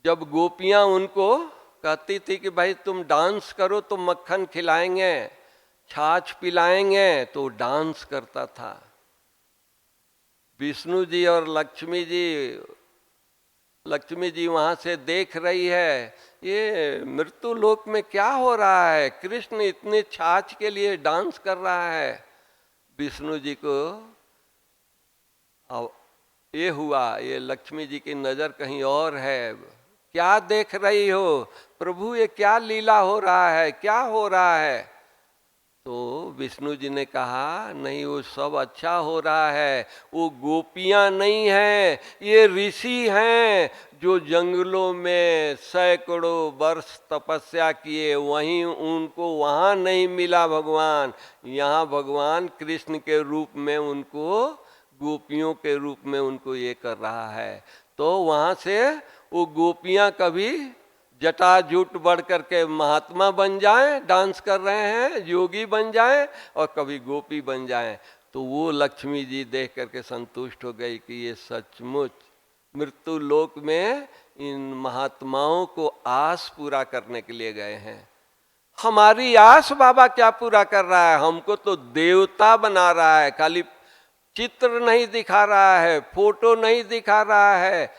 जब गोपियां उनको कहती थी कि भाई तुम डांस करो तो मक्खन खिलाएंगे, छाछ पिलाएंगे, तो डांस करता था। विष्णु जी और लक्ष्मी जी वहां से देख रही है, ये मृत्यु लोक में क्या हो रहा है, कृष्ण इतने छाछ के लिए डांस कर रहा है। विष्णु जी को ये हुआ, ये लक्ष्मी जी की नजर कहीं और है, क्या देख रही हो प्रभु, ये क्या लीला हो रहा है, क्या हो रहा है। तो विष्णु जी ने कहा नहीं, वो सब अच्छा हो रहा है, वो गोपियां नहीं हैं, ये ऋषि हैं जो जंगलों में सैकड़ों वर्ष तपस्या किए, वहीं उनको वहां नहीं मिला भगवान, यहाँ भगवान कृष्ण के रूप में उनको, गोपियों के रूप में उनको ये कर रहा है। तो वहां से वो गोपियां कभी जटाजूट बढ़ करके महात्मा बन जाएं, डांस कर रहे हैं, योगी बन जाएं, और कभी गोपी बन जाएं। तो वो लक्ष्मी जी देख करके संतुष्ट हो गई कि ये सचमुच मृत्यु लोक में इन महात्माओं को आस पूरा करने के लिए गए हैं। हमारी आस बाबा क्या पूरा कर रहा है, हमको तो देवता बना रहा है, खाली चित्र नहीं दिखा रहा है, फोटो नहीं दिखा रहा है,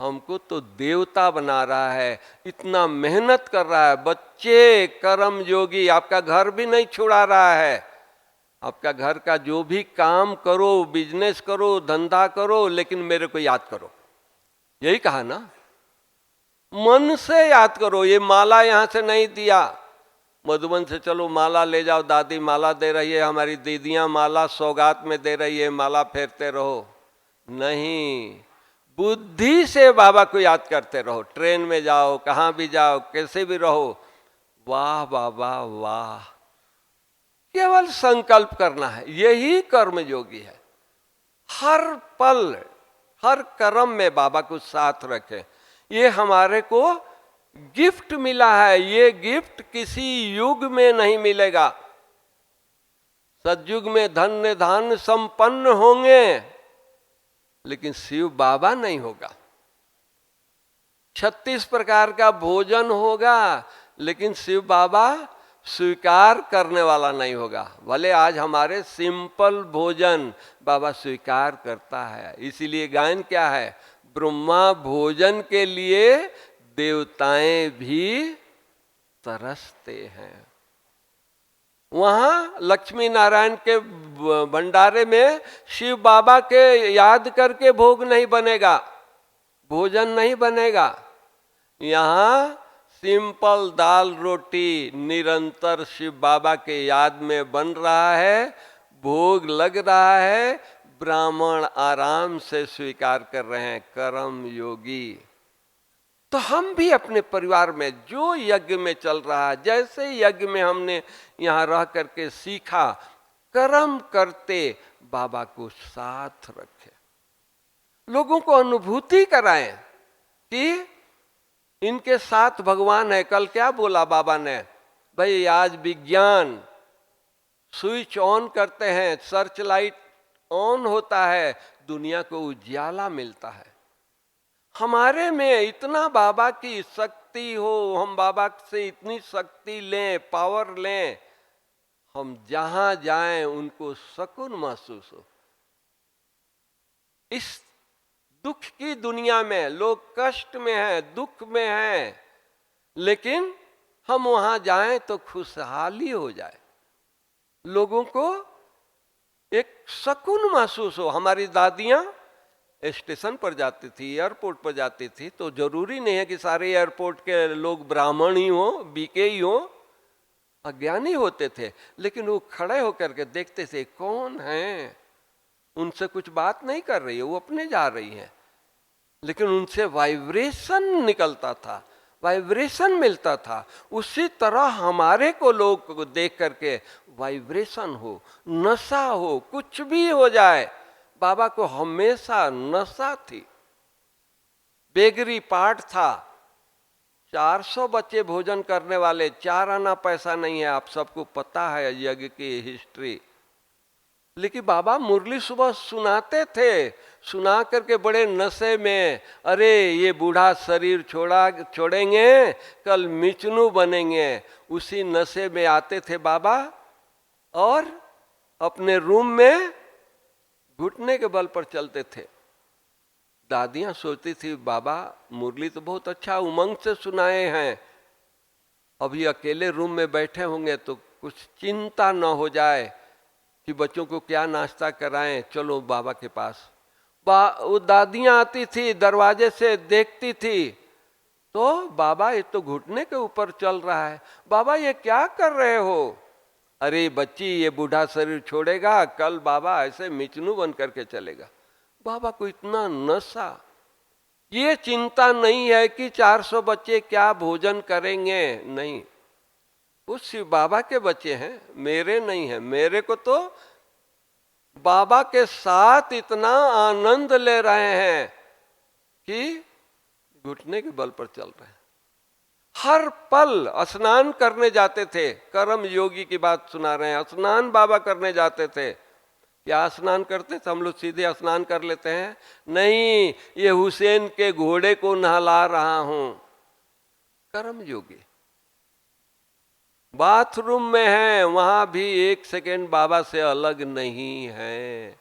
हमको तो देवता बना रहा है। इतना मेहनत कर रहा है, बच्चे कर्म योगी, आपका घर भी नहीं छुड़ा रहा है, आपका घर का जो भी काम करो, बिजनेस करो, धंधा करो, लेकिन मेरे को याद करो, यही कहा ना, मन से याद करो। ये माला यहां से नहीं दिया, मधुबन से चलो माला ले जाओ, दादी माला दे रही है, हमारी दीदियां माला सौगात में दे रही है, माला फेरते रहो, नहीं, बुद्धि से बाबा को याद करते रहो। ट्रेन में जाओ, कहाँ भी जाओ, कैसे भी रहो, वाह बाबा वाह, केवल संकल्प करना है, यही कर्म योगी है। हर पल हर कर्म में बाबा को साथ रखें, ये हमारे को गिफ्ट मिला है, ये गिफ्ट किसी युग में नहीं मिलेगा। सतयुग में धन्य धान्य संपन्न होंगे, लेकिन शिव बाबा नहीं होगा। 36 प्रकार का भोजन होगा, लेकिन शिव बाबा स्वीकार करने वाला नहीं होगा। भले आज हमारे सिंपल भोजन बाबा स्वीकार करता है, इसीलिए गायन क्या है, ब्रह्मा भोजन के लिए देवताएं भी तरसते हैं। वहां लक्ष्मी नारायण के भंडारे में शिव बाबा के याद करके भोग नहीं बनेगा, भोजन नहीं बनेगा। यहाँ सिंपल दाल रोटी निरंतर शिव बाबा के याद में बन रहा है, भोग लग रहा है, ब्राह्मण आराम से स्वीकार कर रहे हैं, कर्म योगी। तो हम भी अपने परिवार में जो यज्ञ में चल रहा है, जैसे यज्ञ में हमने यहाँ रह करके सीखा, कर्म करते बाबा को साथ रखें, लोगों को अनुभूति कराएं कि इनके साथ भगवान है। कल क्या बोला बाबा ने, भाई आज विज्ञान स्विच ऑन करते हैं, सर्च लाइट ऑन होता है, दुनिया को उजियाला मिलता है। हमारे में इतना बाबा की शक्ति हो, हम बाबा से इतनी शक्ति लें, पावर लें, हम जहां जाएं उनको सुकून महसूस हो। इस दुख की दुनिया में लोग कष्ट में हैं, दुख में हैं, लेकिन हम वहां जाएं तो खुशहाली हो जाए, लोगों को एक सुकून महसूस हो। हमारी दादियां स्टेशन पर जाती थी, एयरपोर्ट पर जाती थी, तो जरूरी नहीं है कि सारे एयरपोर्ट के लोग ब्राह्मण ही हो, बीके ही हो, अज्ञानी होते थे, लेकिन वो खड़े होकर के देखते थे कौन है, उनसे कुछ बात नहीं कर रही है, वो अपने जा रही है, लेकिन उनसे वाइब्रेशन निकलता था, वाइब्रेशन मिलता था। उसी तरह हमारे को लोग को देख करके वाइब्रेशन हो, नशा हो, कुछ भी हो जाए, बाबा को हमेशा नशा थी। बेगरी पाठ था, 400 बच्चे भोजन करने वाले, 4 आना पैसा नहीं है, आप सबको पता है यज्ञ की हिस्ट्री। लेकिन बाबा मुरली सुबह सुनाते थे, सुना करके बड़े नशे में, अरे ये बूढ़ा शरीर छोड़ेंगे, कल मिचनू बनेंगे, उसी नशे में आते थे बाबा, और अपने रूम में घुटने के बल पर चलते थे। दादियां सोचती थी बाबा मुरली तो बहुत अच्छा उमंग से सुनाए हैं, अभी अकेले रूम में बैठे होंगे तो कुछ चिंता न हो जाए कि बच्चों को क्या नाश्ता कराएं, चलो बाबा के पास। वो दादियां आती थी, दरवाजे से देखती थी, तो बाबा ये तो घुटने के ऊपर चल रहा है, बाबा ये क्या कर रहे हो? अरे बच्ची ये बूढ़ा शरीर छोड़ेगा, कल बाबा ऐसे मिचनू बन करके चलेगा। बाबा को इतना नशा, ये चिंता नहीं है कि 400 बच्चे क्या भोजन करेंगे, नहीं, वो शिव बाबा के बच्चे हैं, मेरे नहीं है। मेरे को तो बाबा के साथ इतना आनंद ले रहे हैं कि घुटने के बल पर चल रहे हैं। हर पल स्नान करने जाते थे, कर्म योगी की बात सुना रहे हैं, स्नान बाबा करने जाते थे। क्या स्नान करते थे? हम लोग सीधे स्नान कर लेते हैं, नहीं, ये हुसैन के घोड़े को नहला रहा हूं। कर्म योगी बाथरूम में है, वहां भी 1 सेकेंड बाबा से अलग नहीं है।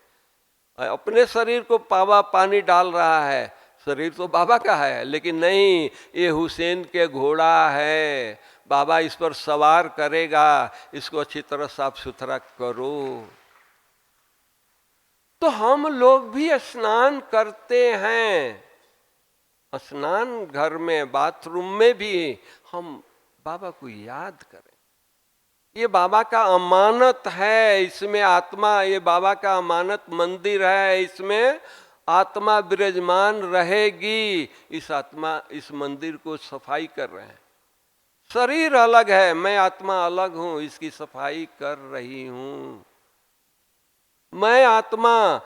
अपने शरीर को बाबा पानी डाल रहा है, शरीर तो बाबा का है, लेकिन नहीं, ये हुसैन के घोड़ा है, बाबा इस पर सवार करेगा, इसको अच्छी तरह साफ सुथरा करो। तो हम लोग भी स्नान करते हैं, स्नान घर में, बाथरूम में भी हम बाबा को याद करें। ये बाबा का अमानत है, इसमें आत्मा, ये बाबा का अमानत मंदिर है, इसमें आत्मा विराजमान रहेगी। इस आत्मा, इस मंदिर को सफाई कर रहे हैं। शरीर अलग है, मैं आत्मा अलग हूं, इसकी सफाई कर रही हूं। मैं आत्मा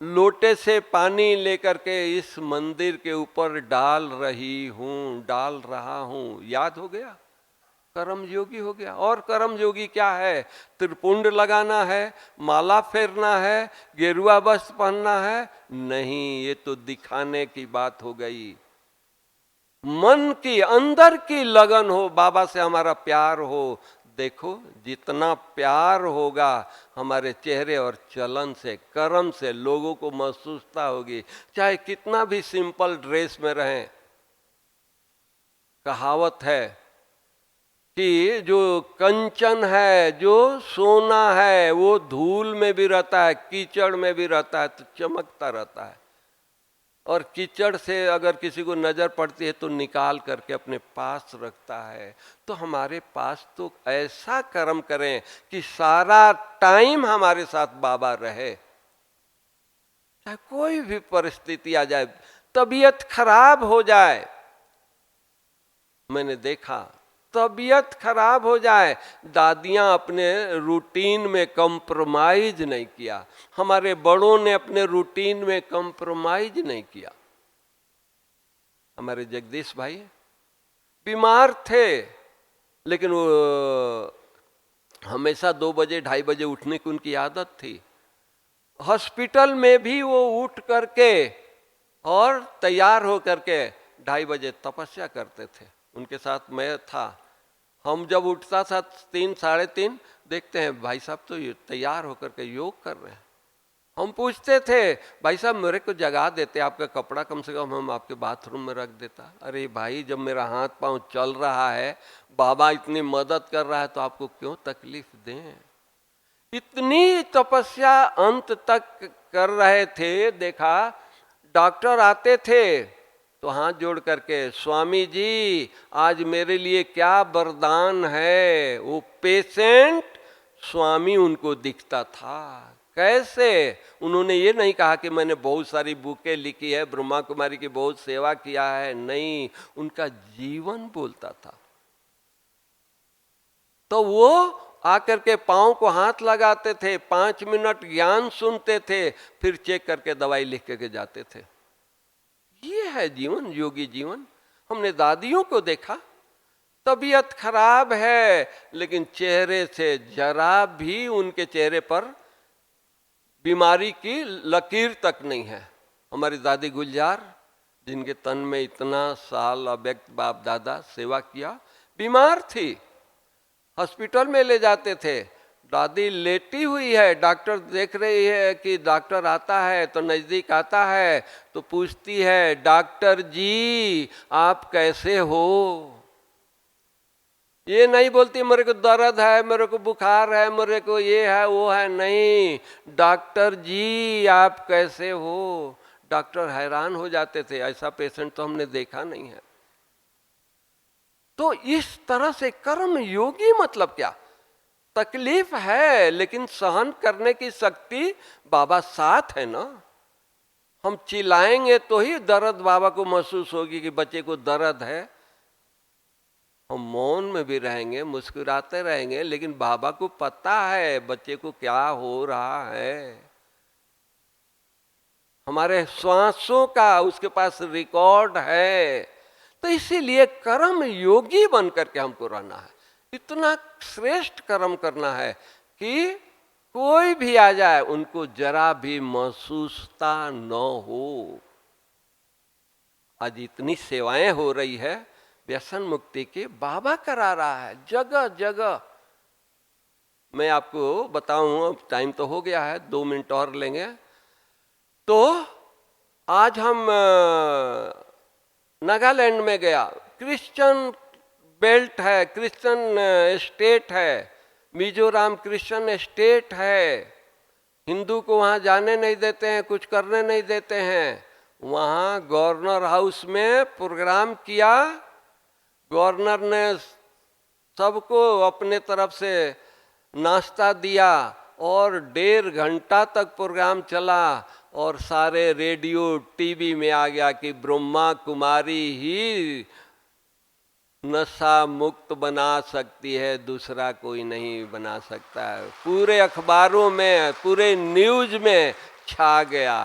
लोटे से पानी लेकर के इस मंदिर के ऊपर डाल रही हूं, डाल रहा हूं। याद हो गया, कर्म योगी हो गया। और कर्म योगी क्या है? त्रिपुंड लगाना है, माला फेरना है, गेरुआ वस्त्र पहनना है? नहीं, ये तो दिखाने की बात हो गई। मन की, अंदर की लगन हो, बाबा से हमारा प्यार हो। देखो, जितना प्यार होगा हमारे चेहरे और चलन से, कर्म से, लोगों को महसूसता होगी, चाहे कितना भी सिंपल ड्रेस में रहें। कहावत है कि जो कंचन है, जो सोना है, वो धूल में भी रहता है, कीचड़ में भी रहता है, तो चमकता रहता है। और कीचड़ से अगर किसी को नजर पड़ती है तो निकाल करके अपने पास रखता है। तो हमारे पास तो ऐसा कर्म करें कि सारा टाइम हमारे साथ बाबा रहे, चाहे कोई भी परिस्थिति आ जाए, तबीयत खराब हो जाए। मैंने देखा, तबीयत खराब हो जाए, दादियां अपने रूटीन में कंप्रोमाइज नहीं किया, हमारे बड़ों ने अपने रूटीन में कंप्रोमाइज नहीं किया। हमारे जगदीश भाई बीमार थे, लेकिन वो हमेशा 2 बजे 2:30 बजे उठने की उनकी आदत थी। हॉस्पिटल में भी वो उठ करके और तैयार हो करके 2:30 बजे तपस्या करते थे। उनके साथ मैं था। हम जब उठता था 3 साढ़े 3, देखते हैं भाई साहब तो तैयार होकर के योग कर रहे हैं। हम पूछते थे, भाई साहब मेरे को जगा देते, आपका कपड़ा कम से कम हम आपके बाथरूम में रख देता। अरे भाई, जब मेरा हाथ पांव चल रहा है, बाबा इतनी मदद कर रहा है, तो आपको क्यों तकलीफ दें? इतनी तपस्या अंत तक कर रहे थे। देखा, डॉक्टर आते थे तो हाथ जोड़ करके, स्वामी जी आज मेरे लिए क्या वरदान है? वो पेशेंट स्वामी उनको दिखता था। कैसे? उन्होंने ये नहीं कहा कि मैंने बहुत सारी बुकें लिखी है, ब्रह्मा कुमारी की बहुत सेवा किया है, नहीं, उनका जीवन बोलता था। तो वो आकर के पाँव को हाथ लगाते थे, 5 मिनट ज्ञान सुनते थे, फिर चेक करके दवाई लिख के जाते थे। ये है जीवन, योगी जीवन। हमने दादियों को देखा, तबीयत खराब है, लेकिन चेहरे से जरा भी उनके चेहरे पर बीमारी की लकीर तक नहीं है। हमारी दादी गुलजार, जिनके तन में इतना साल अव्यक्त बाप दादा सेवा किया, बीमार थी, हॉस्पिटल में ले जाते थे। दादी लेटी हुई है, डॉक्टर देख रही है कि डॉक्टर आता है तो नज़दीक आता है तो पूछती है, डॉक्टर जी आप कैसे हो? ये नहीं बोलती मेरे को दर्द है, मेरे को बुखार है, मेरे को ये है वो है, नहीं, डॉक्टर जी आप कैसे हो। डॉक्टर हैरान हो जाते थे, ऐसा पेशेंट तो हमने देखा नहीं है। तो इस तरह से कर्म योगी मतलब क्या? तकलीफ है लेकिन सहन करने की शक्ति बाबा साथ है ना। हम चिल्लाएंगे तो ही दर्द बाबा को महसूस होगी कि बच्चे को दर्द है। हम मौन में भी रहेंगे, मुस्कुराते रहेंगे, लेकिन बाबा को पता है बच्चे को क्या हो रहा है। हमारे श्वासों का उसके पास रिकॉर्ड है। तो इसीलिए कर्म योगी बन करके हमको रहना है। इतना श्रेष्ठ कर्म करना है कि कोई भी आ जाए उनको जरा भी महसूसता न हो। आज इतनी सेवाएं हो रही है व्यसन मुक्ति की, बाबा करा रहा है जगह जगह। मैं आपको बताऊं, अब टाइम तो हो गया है, 2 मिनट और लेंगे। तो आज हम नागालैंड में गया, क्रिश्चियन बेल्ट है, क्रिश्चियन स्टेट है, मिजोरम क्रिश्चियन स्टेट है। हिंदू को वहाँ जाने नहीं देते हैं, कुछ करने नहीं देते हैं। वहाँ गवर्नर हाउस में प्रोग्राम किया, गवर्नर ने सबको अपने तरफ से नाश्ता दिया और 1.5 घंटा तक प्रोग्राम चला और सारे रेडियो टीवी में आ गया कि ब्रह्मा कुमारी ही नशा मुक्त बना सकती है, दूसरा कोई नहीं बना सकता है। पूरे अखबारों में, पूरे न्यूज में छा गया।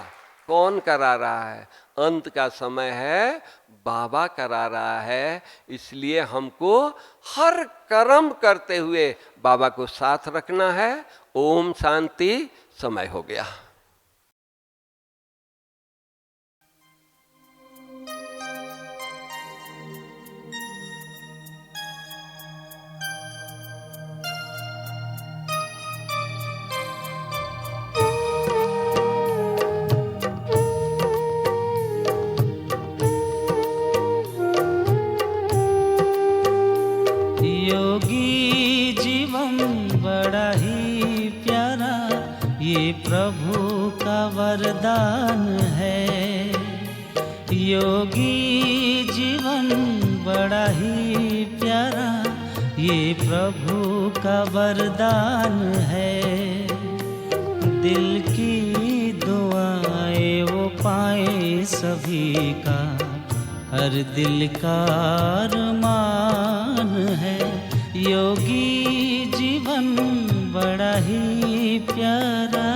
कौन करा रहा है? अंत का समय है, बाबा करा रहा है। इसलिए हमको हर कर्म करते हुए बाबा को साथ रखना है। ओम शांति। समय हो गया। योगी जीवन बड़ा ही प्यारा, ये प्रभु का वरदान है। योगी जीवन बड़ा ही प्यारा, ये प्रभु का वरदान है। दिल की दुआएं वो पाए सभी का, हर दिल का अरमान है। योगी जीवन बड़ा ही प्यारा।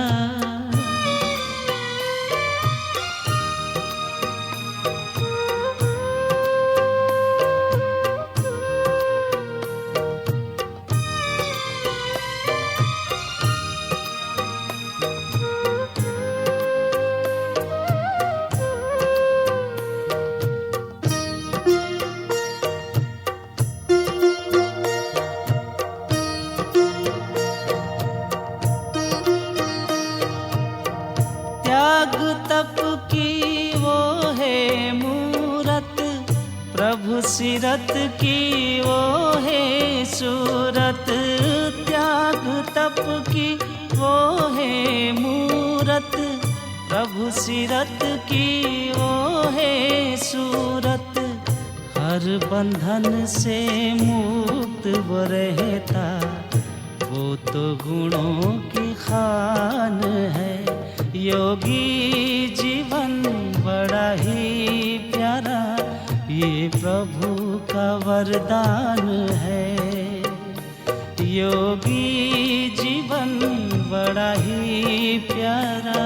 तप की वो है मूरत, प्रभु सीरत की वो है सूरत। त्याग तप की वो है मूरत, प्रभु सीरत की वो है सूरत। हर बंधन से मुक्त वो रहता, वो तो गुणों की खान है। योगी जीवन बड़ा ही प्यारा, ये प्रभु का वरदान है। योगी जीवन बड़ा ही प्यारा।